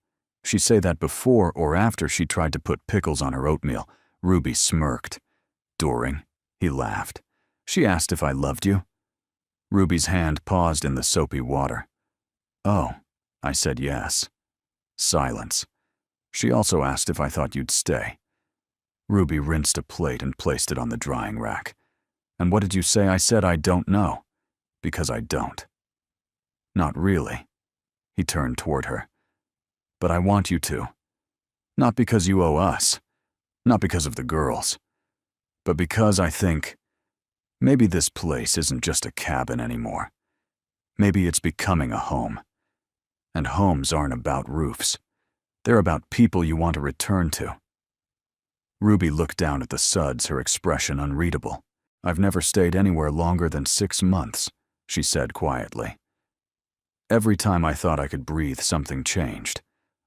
Speaker 1: She'd say that before or after she tried to put pickles on her oatmeal. Ruby smirked. "During," he laughed. "She asked if I loved you." Ruby's hand paused in the soapy water. "Oh," I said yes. Silence. "She also asked if I thought you'd stay." Ruby rinsed a plate and placed it on the drying rack. "And what did you say?" I said, "I don't know." "Because I don't." "Not really." He turned toward her. "But I want you to. Not because you owe us. Not because of the girls. But because I think maybe this place isn't just a cabin anymore. Maybe it's becoming a home. And homes aren't about roofs. They're about people you want to return to." Ruby looked down at the suds, her expression unreadable. "I've never stayed anywhere longer than 6 months," she said quietly. "Every time I thought I could breathe, something changed.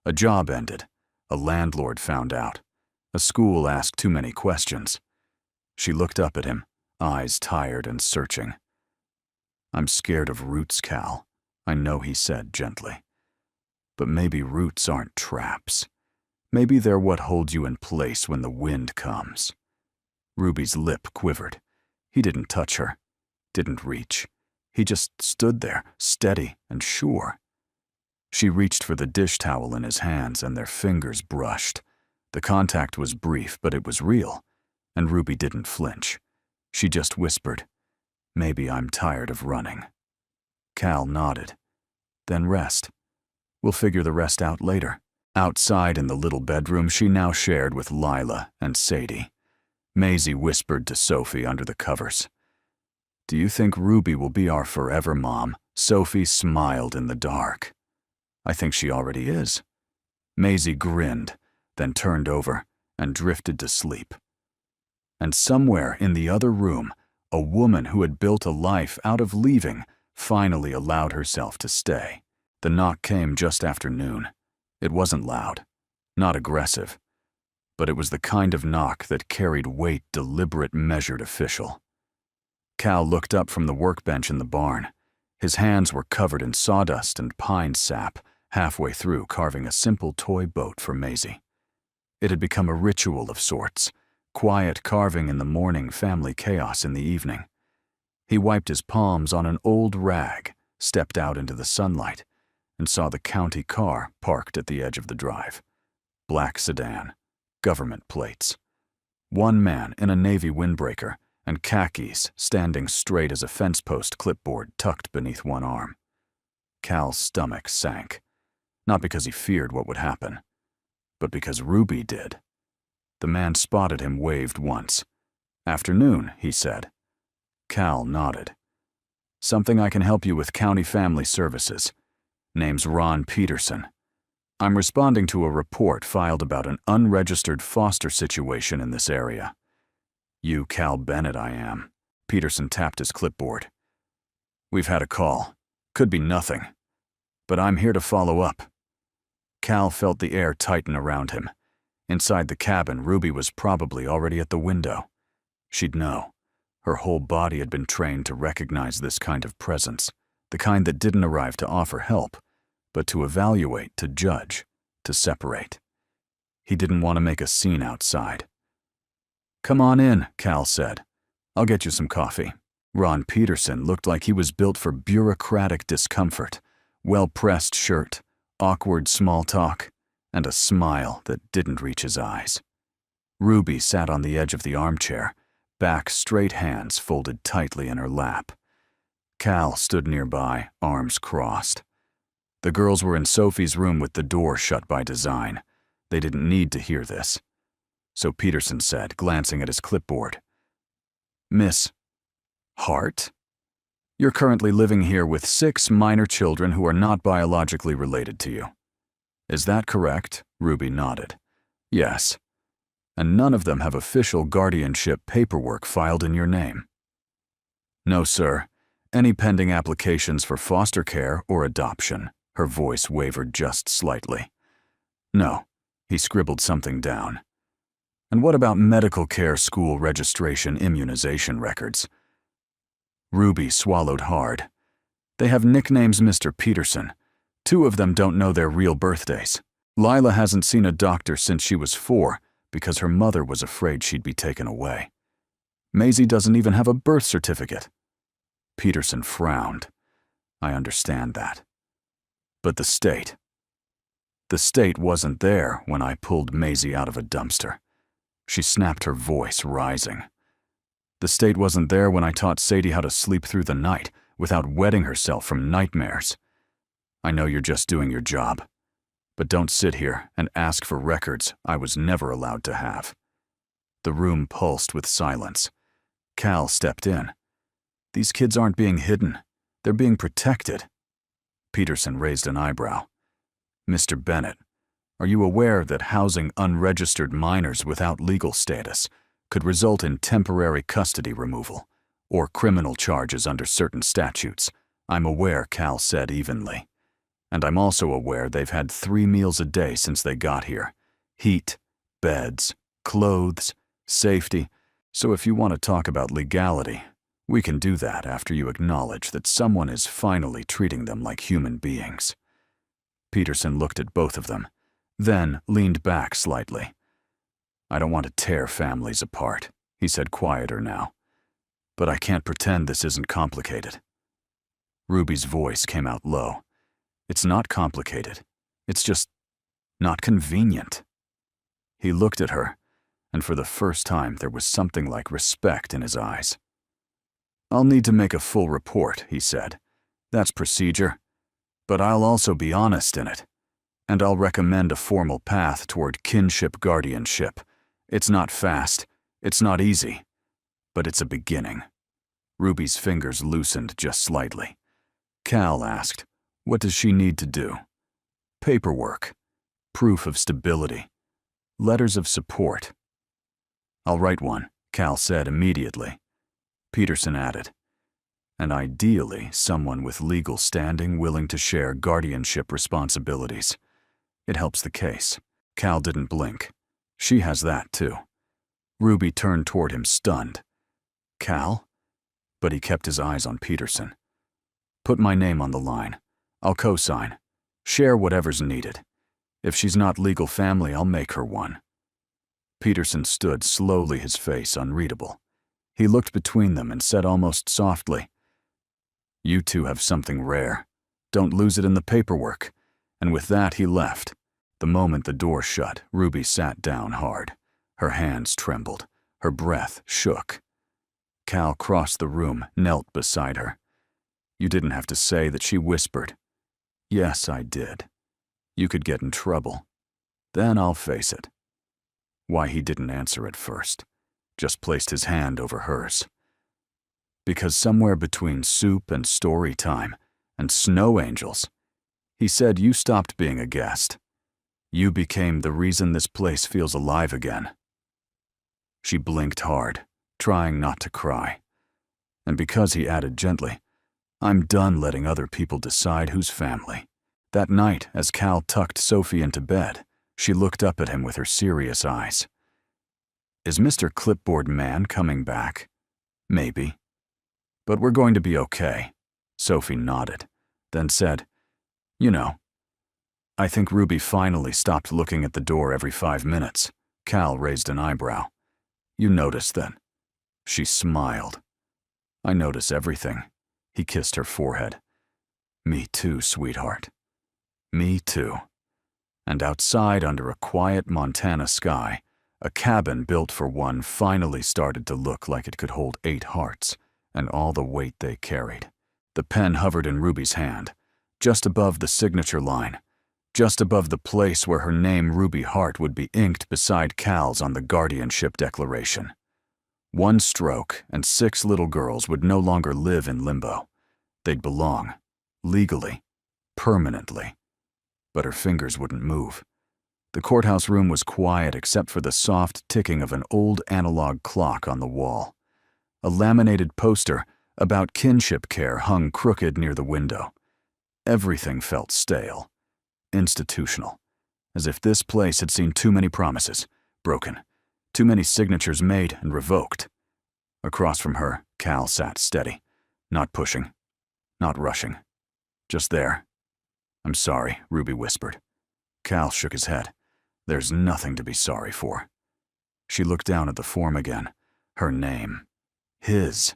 Speaker 1: A job ended. A landlord found out. A school asked too many questions." She looked up at him, eyes tired and searching. "I'm scared of roots, Cal," I know he said gently. "But maybe roots aren't traps. Maybe they're what holds you in place when the wind comes." Ruby's lip quivered. He didn't touch her, didn't reach. He just stood there, steady and sure. She reached for the dish towel in his hands and their fingers brushed. The contact was brief, but it was real, and Ruby didn't flinch. She just whispered, "Maybe I'm tired of running." Cal nodded. "Then rest. We'll figure the rest out later." Outside in the little bedroom she now shared with Lila and Sadie, Maisie whispered to Sophie under the covers, "Do you think Ruby will be our forever mom?" Sophie smiled in the dark. "I think she already is." Maisie grinned, then turned over and drifted to sleep. And somewhere in the other room, a woman who had built a life out of leaving finally allowed herself to stay. The knock came just after noon. It wasn't loud, not aggressive, but it was the kind of knock that carried weight, deliberate, measured, official. Cal looked up from the workbench in the barn. His hands were covered in sawdust and pine sap, halfway through carving a simple toy boat for Maisie. It had become a ritual of sorts, quiet carving in the morning, family chaos in the evening. He wiped his palms on an old rag, stepped out into the sunlight, and saw the county car parked at the edge of the drive. Black sedan, government plates. One man in a navy windbreaker and khakis standing straight as a fence post clipboard tucked beneath one arm. Cal's stomach sank, not because he feared what would happen, but because Ruby did. The man spotted him, waved once. "Afternoon," he said. Cal nodded. "Something I can help you with, County Family Services. Name's Ron Peterson. I'm responding to a report filed about an unregistered foster situation in this area." "You Cal Bennett, I am." Peterson tapped his clipboard. "We've had a call. Could be nothing. But I'm here to follow up." Cal felt the air tighten around him. Inside the cabin, Ruby was probably already at the window. She'd know. Her whole body had been trained to recognize this kind of presence, the kind that didn't arrive to offer help, but to evaluate, to judge, to separate. He didn't want to make a scene outside. "Come on in," Cal said. "I'll get you some coffee." Ron Peterson looked like he was built for bureaucratic discomfort. Well-pressed shirt, awkward small talk, and a smile that didn't reach his eyes. Ruby sat on the edge of the armchair, back straight, hands folded tightly in her lap. Cal stood nearby, arms crossed. The girls were in Sophie's room with the door shut by design. They didn't need to hear this. So Peterson said, glancing at his clipboard, "Miss Hart? You're currently living here with 6 minor children who are not biologically related to you. Is that correct?" Ruby nodded. "Yes. And none of them have official guardianship paperwork filed in your name?" "No, sir. Any pending applications for foster care or adoption," Her voice wavered just slightly. No, he scribbled something down. And what about medical care school registration immunization records? Ruby swallowed hard. They have nicknames Mr. Peterson. 2 of them don't know their real birthdays. Lila hasn't seen a doctor since she was 4 because her mother was afraid she'd be taken away. Maisie doesn't even have a birth certificate. Peterson frowned. I understand that. But the state. The state wasn't there when I pulled Maisie out of a dumpster. She snapped, her voice rising. The state wasn't there when I taught Sadie how to sleep through the night without wetting herself from nightmares. I know you're just doing your job, but don't sit here and ask for records I was never allowed to have. The room pulsed with silence. Cal stepped in. These kids aren't being hidden. They're being protected. Peterson raised an eyebrow. Mr. Bennett, are you aware that housing unregistered minors without legal status could result in temporary custody removal or criminal charges under certain statutes? I'm aware, Cal said evenly. And I'm also aware they've had 3 meals a day since they got here. Heat, beds, clothes, safety. So if you want to talk about legality, we can do that after you acknowledge that someone is finally treating them like human beings. Peterson looked at both of them, then leaned back slightly. I don't want to tear families apart, he said, quieter now. But I can't pretend this isn't complicated. Ruby's voice came out low. It's not complicated. It's just not convenient. He looked at her, and for the first time there was something like respect in his eyes. I'll need to make a full report, he said. That's procedure. But I'll also be honest in it. And I'll recommend a formal path toward kinship guardianship. It's not fast, it's not easy, but it's a beginning. Ruby's fingers loosened just slightly. Cal asked, what does she need to do? Paperwork, proof of stability, letters of support. I'll write one, Cal said immediately. Peterson added, and ideally someone with legal standing willing to share guardianship responsibilities. It helps the case. Cal didn't blink. She has that too. Ruby turned toward him, stunned. Cal? But he kept his eyes on Peterson. Put my name on the line. I'll co-sign. Share whatever's needed. If she's not legal family, I'll make her one. Peterson stood slowly, his face unreadable. He looked between them and said almost softly, You 2 have something rare. Don't lose it in the paperwork. And with that, he left. The moment the door shut, Ruby sat down hard. Her hands trembled. Her breath shook. Cal crossed the room, knelt beside her. You didn't have to say that, she whispered. Yes, I did. You could get in trouble. Then I'll face it. Why he didn't answer at first. Just placed his hand over hers. Because somewhere between soup and story time and snow angels, he said you stopped being a guest. You became the reason this place feels alive again. She blinked hard, trying not to cry. And because he added gently, I'm done letting other people decide who's family. That night, as Cal tucked Sophie into bed, she looked up at him with her serious eyes. Is Mr. Clipboard Man coming back? Maybe. But we're going to be okay. Sophie nodded, then said, You know, I think Ruby finally stopped looking at the door every 5 minutes. Cal raised an eyebrow. You noticed then? She smiled. I notice everything. He kissed her forehead. Me too, sweetheart. Me too. And outside, under a quiet Montana sky, a cabin built for one finally started to look like it could hold 8 hearts, and all the weight they carried. The pen hovered in Ruby's hand, just above the signature line, just above the place where her name, Ruby Hart, would be inked beside Cal's on the guardianship declaration. 1 stroke, and 6 little girls would no longer live in limbo. They'd belong, legally, permanently. But her fingers wouldn't move. The courthouse room was quiet except for the soft ticking of an old analog clock on the wall. A laminated poster about kinship care hung crooked near the window. Everything felt stale, institutional, as if this place had seen too many promises, broken, too many signatures made and revoked. Across from her, Cal sat steady, not pushing, not rushing, just there. "I'm sorry," Ruby whispered. Cal shook his head. "There's nothing to be sorry for." She looked down at the form again. Her name. His.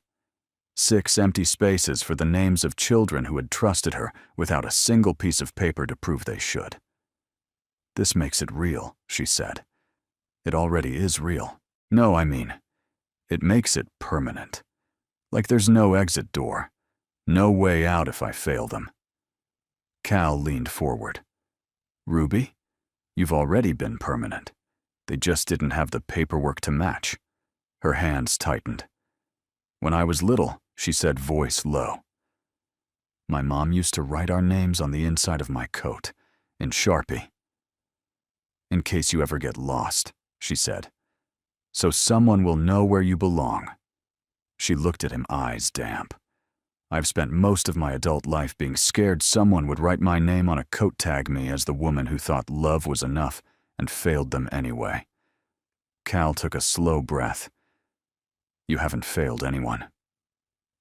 Speaker 1: 6 empty spaces for the names of children who had trusted her without a single piece of paper to prove they should. "This makes it real," she said. "It already is real. No, I mean, it makes it permanent. Like there's no exit door, no way out if I fail them." Cal leaned forward. "Ruby, you've already been permanent. They just didn't have the paperwork to match." Her hands tightened. "When I was little," she said, voice low, "my mom used to write our names on the inside of my coat, in Sharpie. In case you ever get lost," she said, "so someone will know where you belong." She looked at him, eyes damp. "I've spent most of my adult life being scared someone would write my name on a coat, tag me as the woman who thought love was enough and failed them anyway." Cal took a slow breath. "You haven't failed anyone.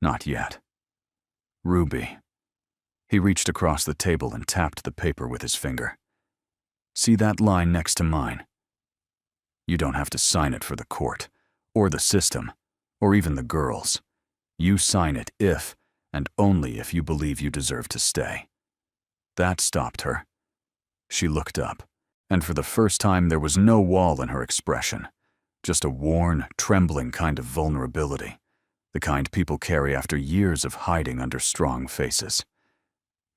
Speaker 1: Not yet. Ruby." He reached across the table and tapped the paper with his finger. "See that line next to mine? You don't have to sign it for the court, or the system, or even the girls. You sign it if, and only if you believe you deserve to stay." That stopped her. She looked up, and for the first time there was no wall in her expression, just a worn, trembling kind of vulnerability, the kind people carry after years of hiding under strong faces.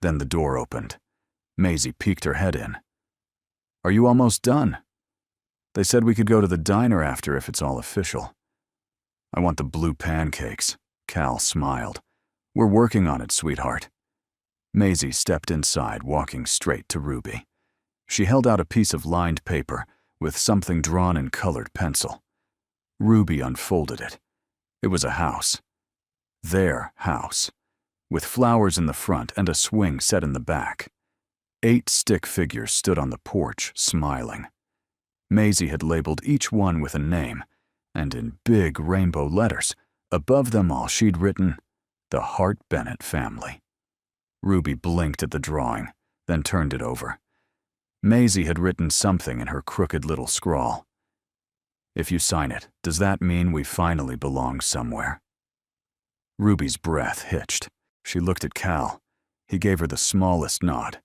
Speaker 1: Then the door opened. Maisie peeked her head in. "Are you almost done? They said we could go to the diner after if it's all official." "I want the blue pancakes." Cal smiled. "We're working on it, sweetheart." Maisie stepped inside, walking straight to Ruby. She held out a piece of lined paper with something drawn in colored pencil. Ruby unfolded it. It was a house. Their house, with flowers in the front and a swing set in the back. 8 stick figures stood on the porch, smiling. Maisie had labeled each one with a name, and in big rainbow letters, above them all she'd written, "The Hart Bennett Family." Ruby blinked at the drawing, then turned it over. Maisie had written something in her crooked little scrawl. "If you sign it, does that mean we finally belong somewhere?" Ruby's breath hitched. She looked at Cal. He gave her the smallest nod.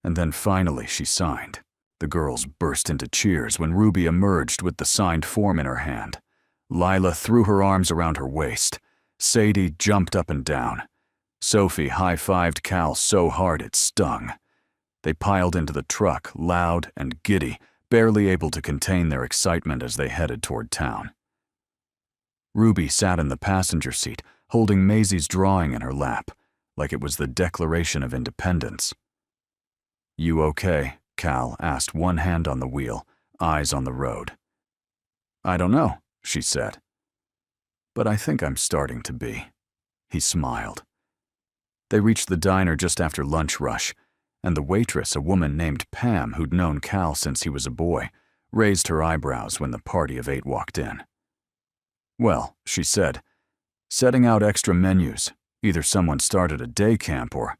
Speaker 1: And then finally she signed. The girls burst into cheers when Ruby emerged with the signed form in her hand. Lila threw her arms around her waist. Sadie jumped up and down. Sophie high-fived Cal so hard it stung. They piled into the truck, loud and giddy, barely able to contain their excitement as they headed toward town. Ruby sat in the passenger seat, holding Maisie's drawing in her lap, like it was the Declaration of Independence. "You okay?" Cal asked, one hand on the wheel, eyes on the road. "I don't know," she said. "But I think I'm starting to be." He smiled. They reached the diner just after lunch rush, and the waitress, a woman named Pam who'd known Cal since he was a boy, raised her eyebrows when the party of 8 walked in. "Well," she said, "setting out extra menus. Either someone started a day camp or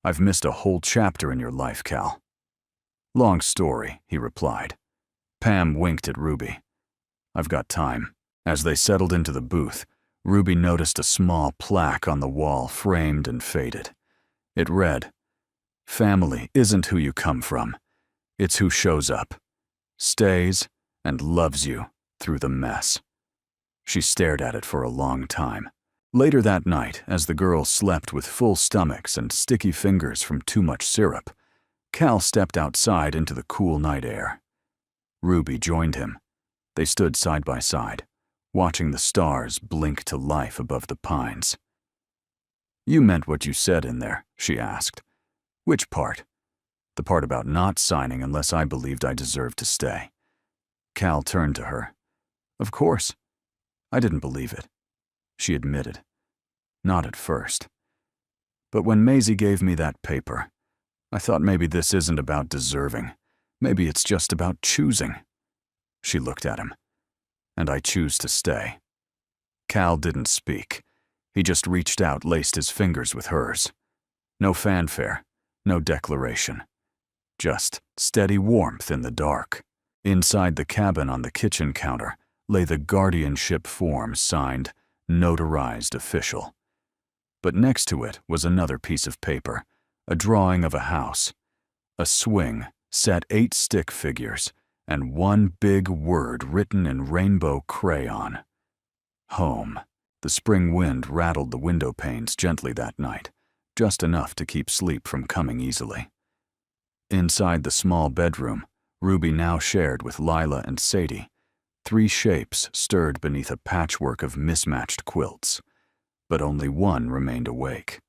Speaker 1: I've missed a whole chapter in your life, Cal." "Long story," he replied. Pam winked at Ruby. "I've got time." As they settled into the booth, Ruby noticed a small plaque on the wall, framed and faded. It read, "Family isn't who you come from. It's who shows up, stays, and loves you through the mess." She stared at it for a long time. Later that night, as the girls slept with full stomachs and sticky fingers from too much syrup, Cal stepped outside into the cool night air. Ruby joined him. They stood side by side, watching the stars blink to life above the pines. "You meant what you said in there?" she asked. "Which part?" "The part about not signing unless I believed I deserved to stay." Cal turned to her. "Of course. I didn't believe it," she admitted. "Not at first. But when Maisie gave me that paper, I thought maybe this isn't about deserving. Maybe it's just about choosing. She looked at him. And I choose to stay. Cal didn't speak. He just reached out, laced his fingers with hers. No fanfare, no declaration. Just steady warmth in the dark. Inside the cabin on the kitchen counter lay the guardianship form signed, notarized official. But next to it was another piece of paper, a drawing of a house. A swing set 8 stick figures, and one big word written in rainbow crayon. Home. The spring wind rattled the window panes gently that night, just enough to keep sleep from coming easily. Inside the small bedroom, Ruby now shared with Lila and Sadie, 3 shapes stirred beneath a patchwork of mismatched quilts, but only one remained awake.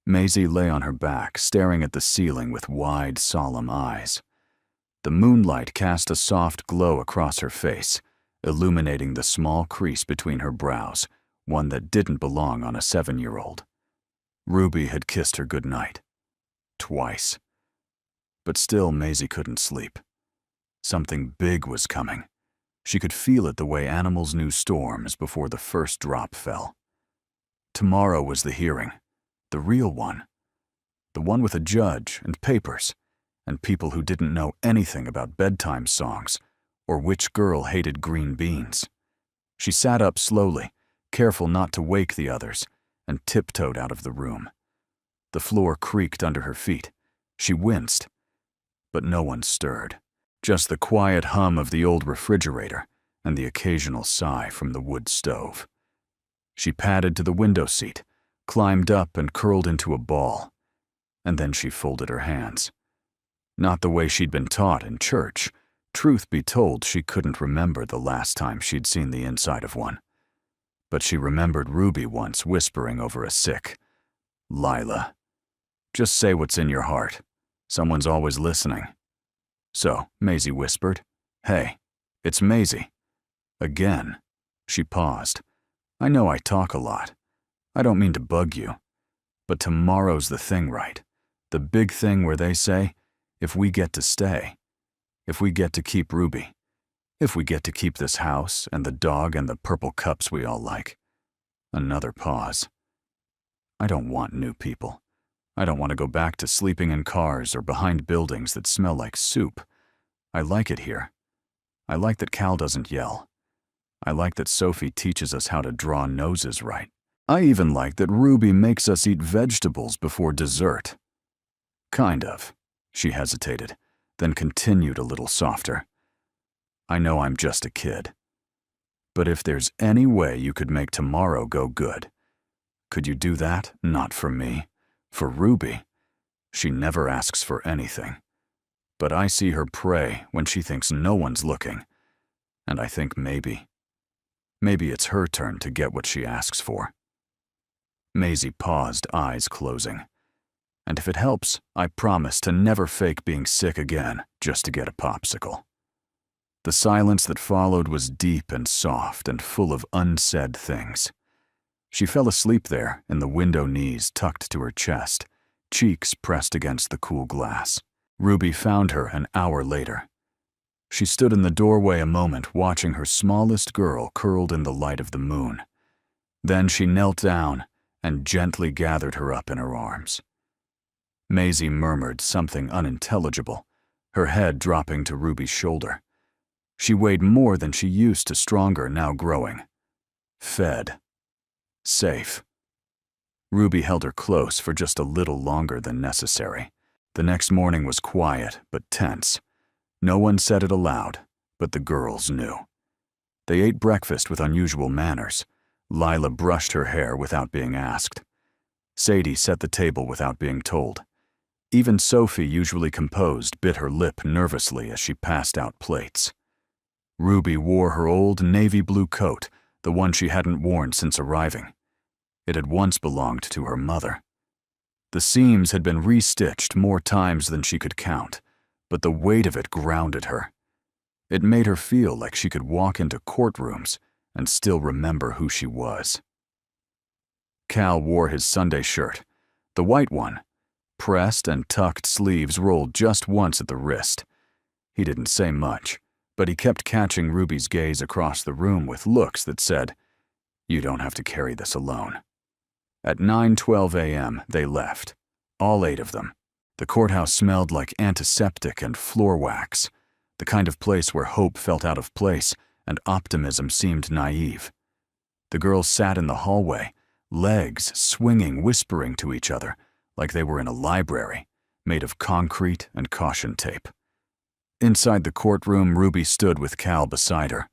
Speaker 1: Maisie lay on her back, staring at the ceiling with wide, solemn eyes. The moonlight cast a soft glow across her face, illuminating the small crease between her brows, one that didn't belong on a 7-year-old. Ruby had kissed her goodnight. Twice. But still Maisie couldn't sleep. Something big was coming. She could feel it the way animals knew storms before the first drop fell. Tomorrow was the hearing, the real one. The one with a judge and papers, and people who didn't know anything about bedtime songs or which girl hated green beans. She sat up slowly, careful not to wake the others, and tiptoed out of the room. The floor creaked under her feet. She winced, but no one stirred. Just the quiet hum of the old refrigerator and the occasional sigh from the wood stove. She padded to the window seat, climbed up and curled into a ball, and then she folded her hands. Not the way she'd been taught in church. Truth be told, she couldn't remember the last time she'd seen the inside of one. But she remembered Ruby once whispering over a sick, "Lila, just say what's in your heart. Someone's always listening." So, Maisie whispered, "Hey, it's Maisie." Again. She paused. "I know I talk a lot. I don't mean to bug you. But tomorrow's the thing, right? The big thing where they say, if we get to stay, if we get to keep Ruby, if we get to keep this house and the dog and the purple cups we all like." Another pause. "I don't want new people. I don't want to go back to sleeping in cars or behind buildings that smell like soup. I like it here. I like that Cal doesn't yell. I like that Sophie teaches us how to draw noses right. I even like that Ruby makes us eat vegetables before dessert." "Kind of." She hesitated, then continued a little softer. "I know I'm just a kid. But if there's any way you could make tomorrow go good, could you do that? Not for me. For Ruby. She never asks for anything. But I see her pray when she thinks no one's looking. And I think maybe it's her turn to get what she asks for." Maisie paused, eyes closing. "And if it helps, I promise to never fake being sick again just to get a popsicle." The silence that followed was deep and soft and full of unsaid things. She fell asleep there in the window, knees tucked to her chest, cheeks pressed against the cool glass. Ruby found her an hour later. She stood in the doorway a moment, watching her smallest girl curled in the light of the moon. Then she knelt down and gently gathered her up in her arms. Maisie murmured something unintelligible, her head dropping to Ruby's shoulder. She weighed more than she used to, stronger, now growing. Fed. Safe. Ruby held her close for just a little longer than necessary. The next morning was quiet but tense. No one said it aloud, but the girls knew. They ate breakfast with unusual manners. Lila brushed her hair without being asked. Sadie set the table without being told. Even Sophie, usually composed, bit her lip nervously as she passed out plates. Ruby wore her old navy blue coat, the one she hadn't worn since arriving. It had once belonged to her mother. The seams had been restitched more times than she could count, but the weight of it grounded her. It made her feel like she could walk into courtrooms and still remember who she was. Cal wore his Sunday shirt, The white one. Pressed and tucked sleeves rolled just once at the wrist. He didn't say much, but he kept catching Ruby's gaze across the room with looks that said, "You don't have to carry this alone." At 9:12 a.m., they left. All 8 of them. The courthouse smelled like antiseptic and floor wax, the kind of place where hope felt out of place and optimism seemed naive. The girls sat in the hallway, legs swinging, whispering to each other, like they were in a library, made of concrete and caution tape. Inside the courtroom, Ruby stood with Cal beside her.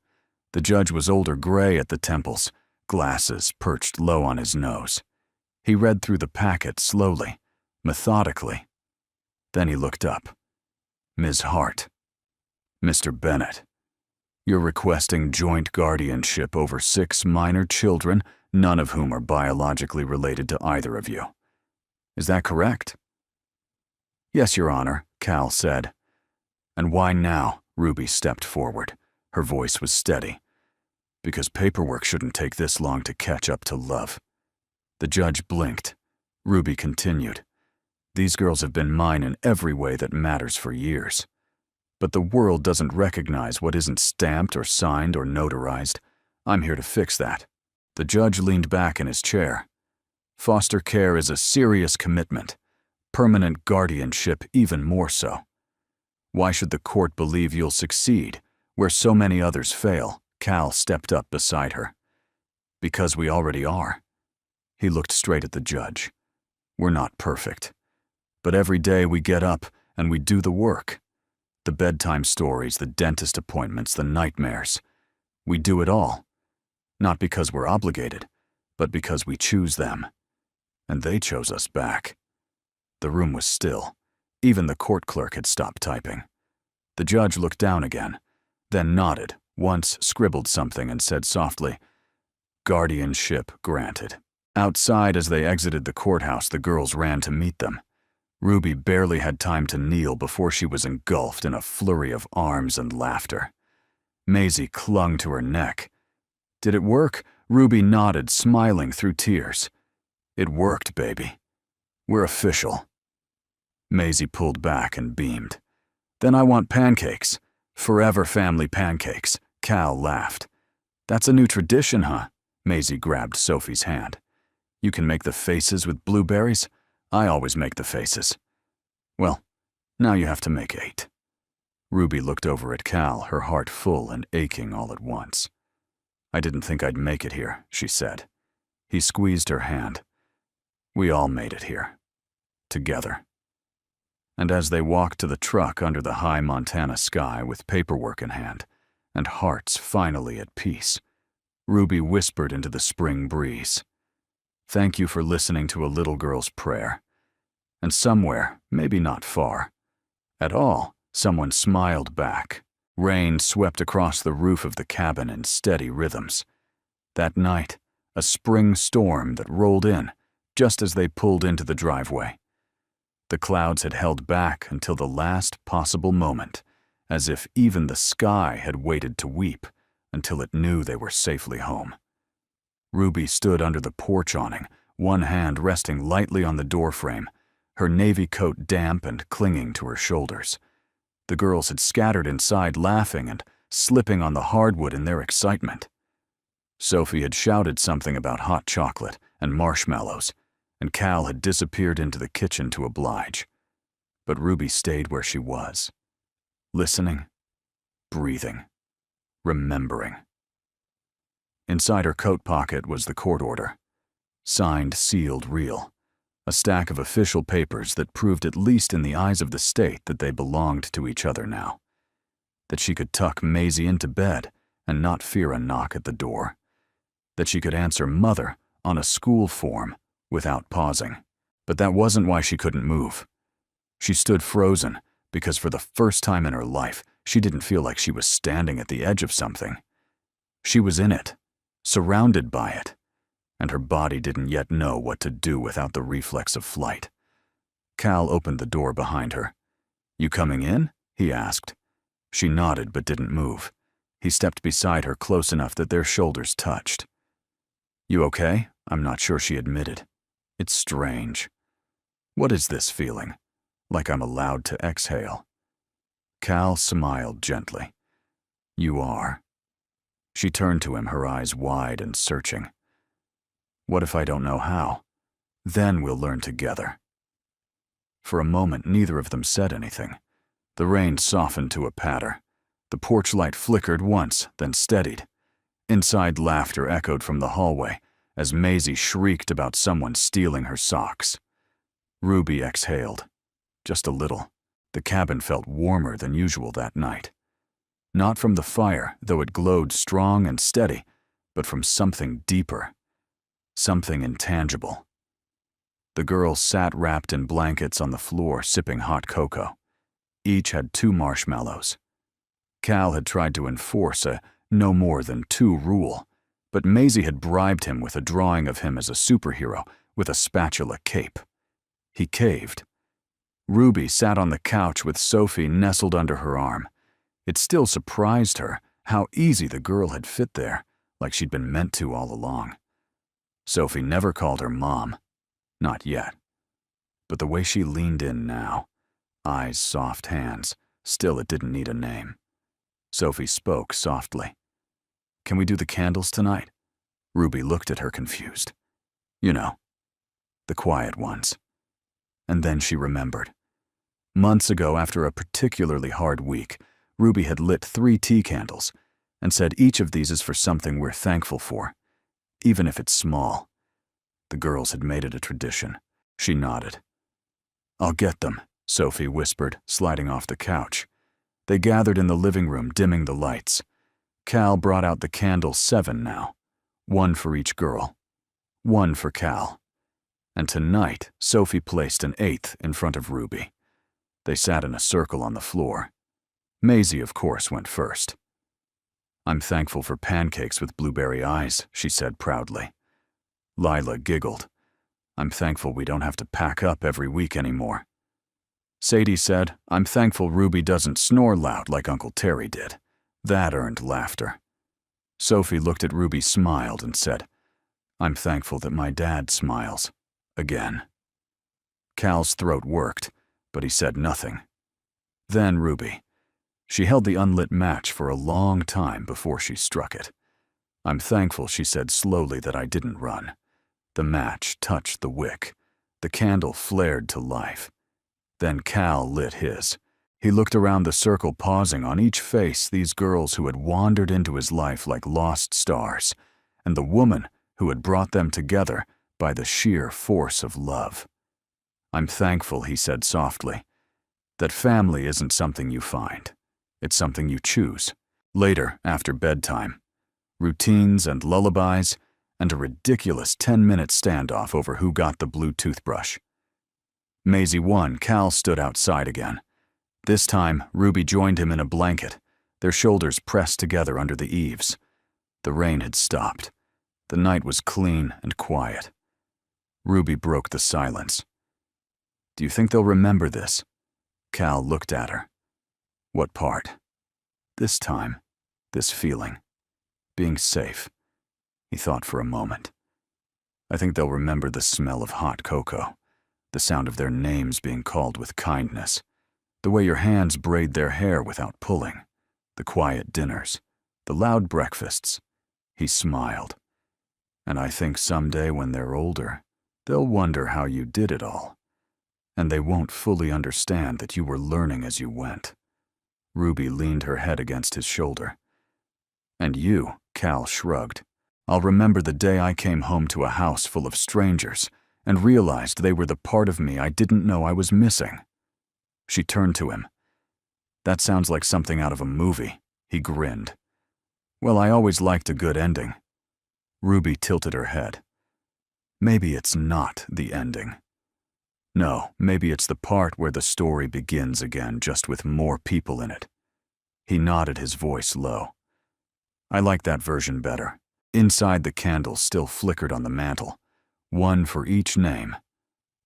Speaker 1: The judge was older gray at the temples, glasses perched low on his nose. He read through the packet slowly, methodically. Then he looked up. "Ms. Hart, Mr. Bennett, you're requesting joint guardianship over 6 minor children, none of whom are biologically related to either of you. Is that correct?" "Yes, Your Honor," Cal said. "And why now?" Ruby stepped forward. Her voice was steady. "Because paperwork shouldn't take this long to catch up to love." The judge blinked. Ruby continued. "These girls have been mine in every way that matters for years. But the world doesn't recognize what isn't stamped or signed or notarized. I'm here to fix that." The judge leaned back in his chair. "Foster care is a serious commitment. Permanent guardianship even more so. Why should the court believe you'll succeed where so many others fail?" Cal stepped up beside her. "Because we already are." He looked straight at the judge. "We're not perfect. But every day we get up and we do the work. The bedtime stories, the dentist appointments, the nightmares. We do it all. Not because we're obligated, but because we choose them. And they chose us back." The room was still. Even the court clerk had stopped typing. The judge looked down again, then nodded, once scribbled something and said softly, "Guardianship granted." Outside, as they exited the courthouse, the girls ran to meet them. Ruby barely had time to kneel before she was engulfed in a flurry of arms and laughter. Maisie clung to her neck. "Did it work?" Ruby nodded, smiling through tears. "It worked, baby. We're official." Maisie pulled back and beamed. "Then I want pancakes. Forever family pancakes." Cal laughed. "That's a new tradition, huh?" Maisie grabbed Sophie's hand. "You can make the faces with blueberries? I always make the faces." "Well, now you have to make 8. Ruby looked over at Cal, her heart full and aching all at once. "I didn't think I'd make it here," she said. He squeezed her hand. "We all made it here. Together." And as they walked to the truck under the high Montana sky with paperwork in hand, and hearts finally at peace, Ruby whispered into the spring breeze, "Thank you for listening to a little girl's prayer." And somewhere, maybe not far, at all, someone smiled back. Rain swept across the roof of the cabin in steady rhythms. That night, a spring storm that rolled in just as they pulled into the driveway. The clouds had held back until the last possible moment, as if even the sky had waited to weep until it knew they were safely home. Ruby stood under the porch awning, one hand resting lightly on the doorframe, her navy coat damp and clinging to her shoulders. The girls had scattered inside laughing and slipping on the hardwood in their excitement. Sophie had shouted something about hot chocolate and marshmallows, and Cal had disappeared into the kitchen to oblige. But Ruby stayed where she was, listening, breathing, remembering. Inside her coat pocket was the court order. Signed, sealed, real. A stack of official papers that proved, at least in the eyes of the state, that they belonged to each other now. That she could tuck Maisie into bed and not fear a knock at the door. That she could answer Mother on a school form without pausing. But that wasn't why she couldn't move. She stood frozen because for the first time in her life, she didn't feel like she was standing at the edge of something. She was in it, surrounded by it, and her body didn't yet know what to do without the reflex of flight. Cal opened the door behind her. "You coming in?" he asked. She nodded but didn't move. He stepped beside her close enough that their shoulders touched. "You okay?" I'm not sure she admitted. "It's strange." What is this feeling? Like I'm allowed to exhale. Cal smiled gently. You are. She turned to him, her eyes wide and searching. What if I don't know how? Then we'll learn together. For a moment, neither of them said anything. The rain softened to a patter. The porch light flickered once, then steadied. Inside, laughter echoed from the hallway as Maisie shrieked about someone stealing her socks. Ruby exhaled. Just a little. The cabin felt warmer than usual that night. Not from the fire, though it glowed strong and steady, but from something deeper. Something intangible. The girls sat wrapped in blankets on the floor, sipping hot cocoa. Each had 2 marshmallows. Cal had tried to enforce a no more than 2 rule, but Maisie had bribed him with a drawing of him as a superhero with a spatula cape. He caved. Ruby sat on the couch with Sophie nestled under her arm. It still surprised her how easy the girl had fit there, like she'd been meant to all along. Sophie never called her mom. Not yet. But the way she leaned in now, eyes, soft hands, still it didn't need a name. Sophie spoke softly. Can we do the candles tonight? Ruby looked at her confused. You know, the quiet ones. And then she remembered. Months ago, after a particularly hard week, Ruby had lit 3 tea candles and said each of these is for something we're thankful for, even if it's small. The girls had made it a tradition. She nodded. I'll get them, Sophie whispered, sliding off the couch. They gathered in the living room, dimming the lights. Cal brought out the candles, 7 now. 1 for each girl. 1 for Cal. And tonight, Sophie placed an 8th in front of Ruby. They sat in a circle on the floor. Maisie, of course, went first. I'm thankful for pancakes with blueberry eyes, she said proudly. Lila giggled. I'm thankful we don't have to pack up every week anymore. Sadie said, I'm thankful Ruby doesn't snore loud like Uncle Terry did. That earned laughter. Sophie looked at Ruby, smiled, and said, I'm thankful that my dad smiles. Again. Cal's throat worked, but he said nothing. Then Ruby. She held the unlit match for a long time before she struck it. I'm thankful, she said slowly, that I didn't run. The match touched the wick. The candle flared to life. Then Cal lit his. He looked around the circle, pausing on each face these girls who had wandered into his life like lost stars, and the woman who had brought them together by the sheer force of love. I'm thankful, he said softly, that family isn't something you find. It's something you choose. Later, after bedtime, routines and lullabies, and a ridiculous 10-minute standoff over who got the blue toothbrush. Maisie won. Cal stood outside again. This time, Ruby joined him in a blanket, their shoulders pressed together under the eaves. The rain had stopped. The night was clean and quiet. Ruby broke the silence. Do you think they'll remember this? Cal looked at her. What part? This time, this feeling, being safe. He thought for a moment. I think they'll remember the smell of hot cocoa, the sound of their names being called with kindness, the way your hands braid their hair without pulling, the quiet dinners, the loud breakfasts. He smiled. And I think someday when they're older, they'll wonder how you did it all. And they won't fully understand that you were learning as you went. Ruby leaned her head against his shoulder. And you, Cal shrugged. I'll remember the day I came home to a house full of strangers and realized they were the part of me I didn't know I was missing. She turned to him. That sounds like something out of a movie. He grinned. Well, I always liked a good ending. Ruby tilted her head. Maybe it's not the ending. No, maybe it's the part where the story begins again, just with more people in it. He nodded, his voice low. I like that version better. Inside, the candles still flickered on the mantel. 1 for each name.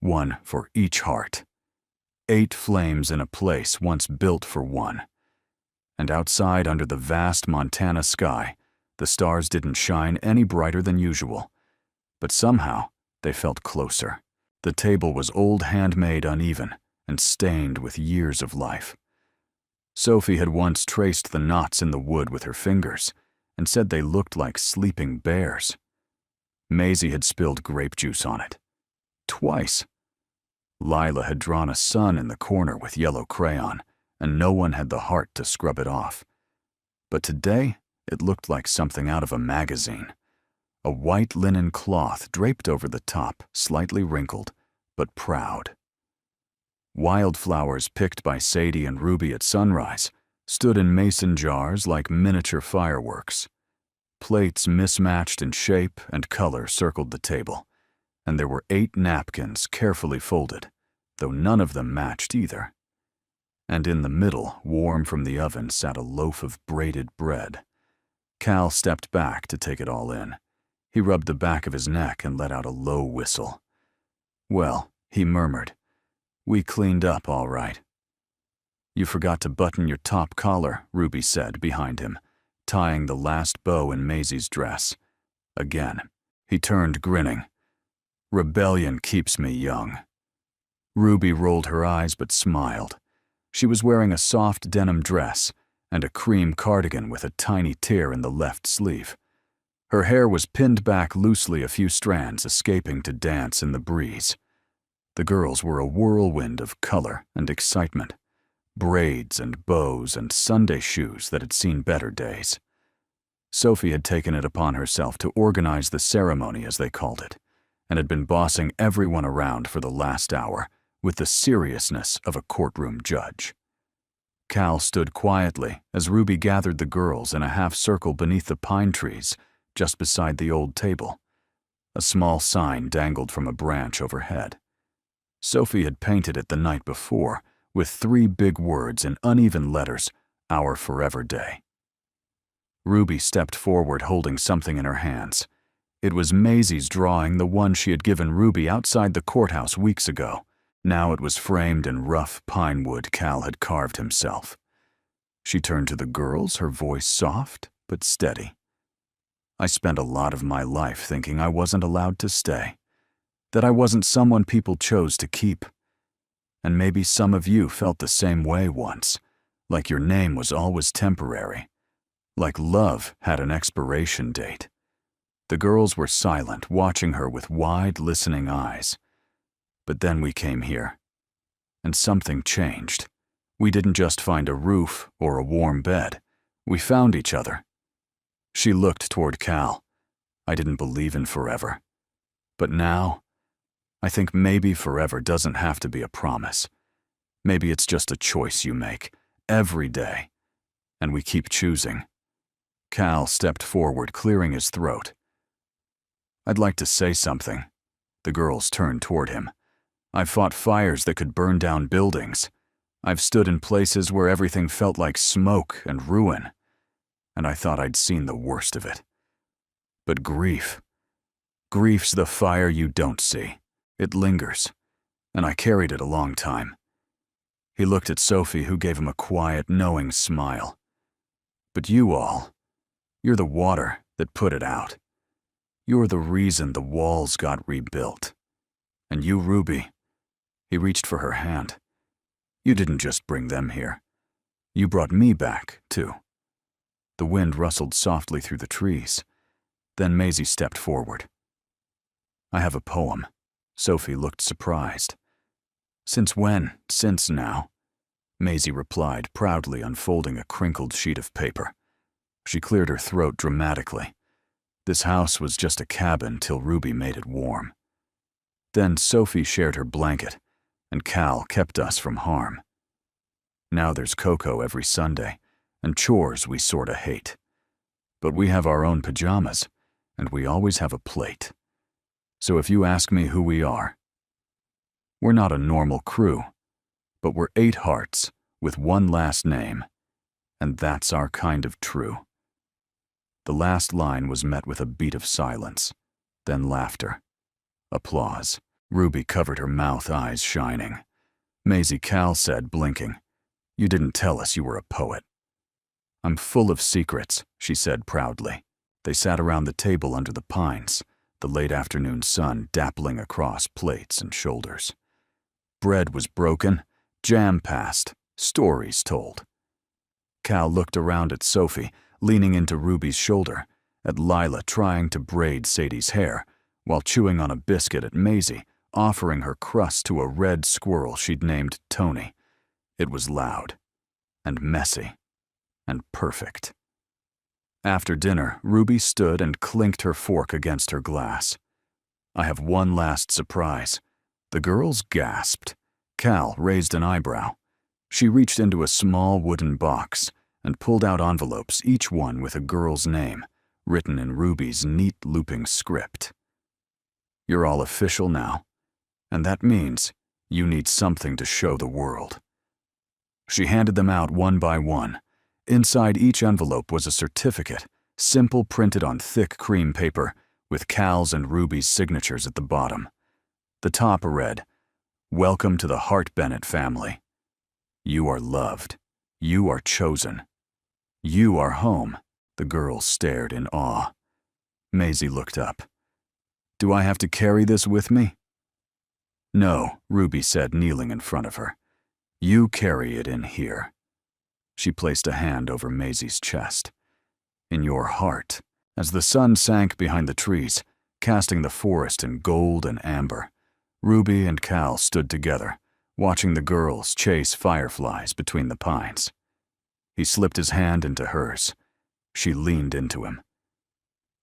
Speaker 1: 1 for each heart. 8 flames in a place once built for 1. And outside, under the vast Montana sky, the stars didn't shine any brighter than usual. But somehow, they felt closer. The table was old, handmade, uneven, and stained with years of life. Sophie had once traced the knots in the wood with her fingers and said they looked like sleeping bears. Maisie had spilled grape juice on it. Twice. Lila had drawn a sun in the corner with yellow crayon, and no one had the heart to scrub it off. But today, it looked like something out of a magazine. A white linen cloth draped over the top, slightly wrinkled, but proud. Wildflowers picked by Sadie and Ruby at sunrise stood in mason jars like miniature fireworks. Plates mismatched in shape and color circled the table, and there were 8 napkins carefully folded, though none of them matched either. And in the middle, warm from the oven, sat a loaf of braided bread. Cal stepped back to take it all in. He rubbed the back of his neck and let out a low whistle. "Well," he murmured, "we cleaned up all right." "You forgot to button your top collar," Ruby said behind him, tying the last bow in Maisie's dress. Again, he turned, grinning. "Rebellion keeps me young." Ruby rolled her eyes but smiled. She was wearing a soft denim dress and a cream cardigan with a tiny tear in the left sleeve. Her hair was pinned back loosely, a few strands escaping to dance in the breeze. The girls were a whirlwind of color and excitement, braids and bows and Sunday shoes that had seen better days. Sophie had taken it upon herself to organize the ceremony, as they called it, and had been bossing everyone around for the last hour with the seriousness of a courtroom judge. Cal stood quietly as Ruby gathered the girls in a half-circle beneath the pine trees just beside the old table. A small sign dangled from a branch overhead. Sophie had painted it the night before with 3 big words in uneven letters, "Our Forever Day." Ruby stepped forward holding something in her hands. It was Maisie's drawing, the one she had given Ruby outside the courthouse weeks ago. Now it was framed in rough pine wood Cal had carved himself. She turned to the girls, her voice soft but steady. "I spent a lot of my life thinking I wasn't allowed to stay, that I wasn't someone people chose to keep. And maybe some of you felt the same way once, like your name was always temporary, like love had an expiration date." The girls were silent, watching her with wide, listening eyes. "But then we came here, and something changed. We didn't just find a roof or a warm bed. We found each other." She looked toward Cal. "I didn't believe in forever. But now, I think maybe forever doesn't have to be a promise. Maybe it's just a choice you make, every day. And we keep choosing." Cal stepped forward, clearing his throat. "I'd like to say something." The girls turned toward him. "I've fought fires that could burn down buildings. I've stood in places where everything felt like smoke and ruin. And I thought I'd seen the worst of it. But grief's the fire you don't see. It lingers, and I carried it a long time." He looked at Sophie, who gave him a quiet, knowing smile. "But you all, you're the water that put it out. You're the reason the walls got rebuilt. And you, Ruby," he reached for her hand, "you didn't just bring them here. You brought me back, too." The wind rustled softly through the trees. Then Maisie stepped forward. "I have a poem." Sophie looked surprised. "Since when? Since now," Maisie replied, proudly unfolding a crinkled sheet of paper. She cleared her throat dramatically. This house was just a cabin till Ruby made it warm. Then Sophie shared her blanket, and Cal kept us from harm. Now there's cocoa every Sunday, and chores we sorta hate. But we have our own pajamas, and we always have a plate. So if you ask me who we are, we're not a normal crew, but we're 8 hearts with one last name, and that's our kind of true. The last line was met with a beat of silence, then laughter. Applause. Ruby covered her mouth, eyes shining. Maisie, Cal said, blinking, "You didn't tell us you were a poet." "I'm full of secrets," she said proudly. They sat around the table under the pines, the late afternoon sun dappling across plates and shoulders. Bread was broken, jam passed, stories told. Cal looked around at Sophie, leaning into Ruby's shoulder, at Lila trying to braid Sadie's hair, while chewing on a biscuit at Maisie, offering her crust to a red squirrel she'd named Tony. It was loud, and messy, and perfect. After dinner, Ruby stood and clinked her fork against her glass. "I have one last surprise." The girls gasped. Cal raised an eyebrow. She reached into a small wooden box and pulled out envelopes, each one with a girl's name, written in Ruby's neat looping script. "You're all official now, and that means you need something to show the world." She handed them out one by one. Inside each envelope was a certificate, simple printed on thick cream paper, with Cal's and Ruby's signatures at the bottom. The top read, "Welcome to the Hart Bennett family. You are loved. You are chosen. You are home." The girls stared in awe. Maisie looked up. "Do I have to carry this with me?" "No," Ruby said, kneeling in front of her. "You carry it in here." She placed a hand over Maisie's chest. "In your heart." As the sun sank behind the trees, casting the forest in gold and amber, Ruby and Cal stood together, watching the girls chase fireflies between the pines. He slipped his hand into hers. She leaned into him.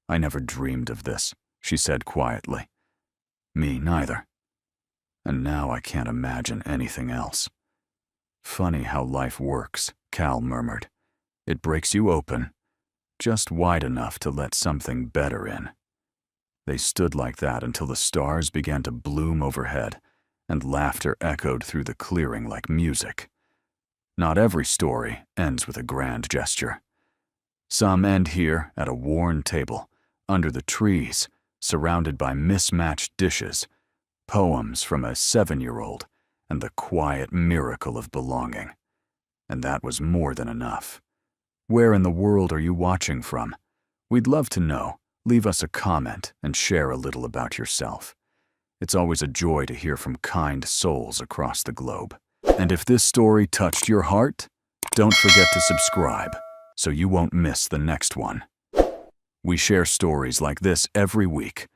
Speaker 1: "I never dreamed of this," she said quietly. "Me neither. And now I can't imagine anything else." "Funny how life works," Cal murmured. "It breaks you open, just wide enough to let something better in." They stood like that until the stars began to bloom overhead, and laughter echoed through the clearing like music. Not every story ends with a grand gesture. Some end here at a worn table, under the trees, surrounded by mismatched dishes, poems from a 7-year-old, and the quiet miracle of belonging. And that was more than enough. Where in the world are you watching from? We'd love to know. Leave us a comment and share a little about yourself. It's always a joy to hear from kind souls across the globe. And if this story touched your heart, don't forget to subscribe so you won't miss the next one. We share stories like this every week.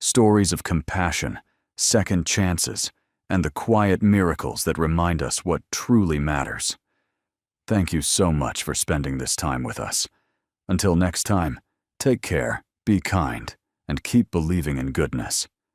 Speaker 1: Stories of compassion, second chances, and the quiet miracles that remind us what truly matters. Thank you so much for spending this time with us. Until next time, take care, be kind, and keep believing in goodness.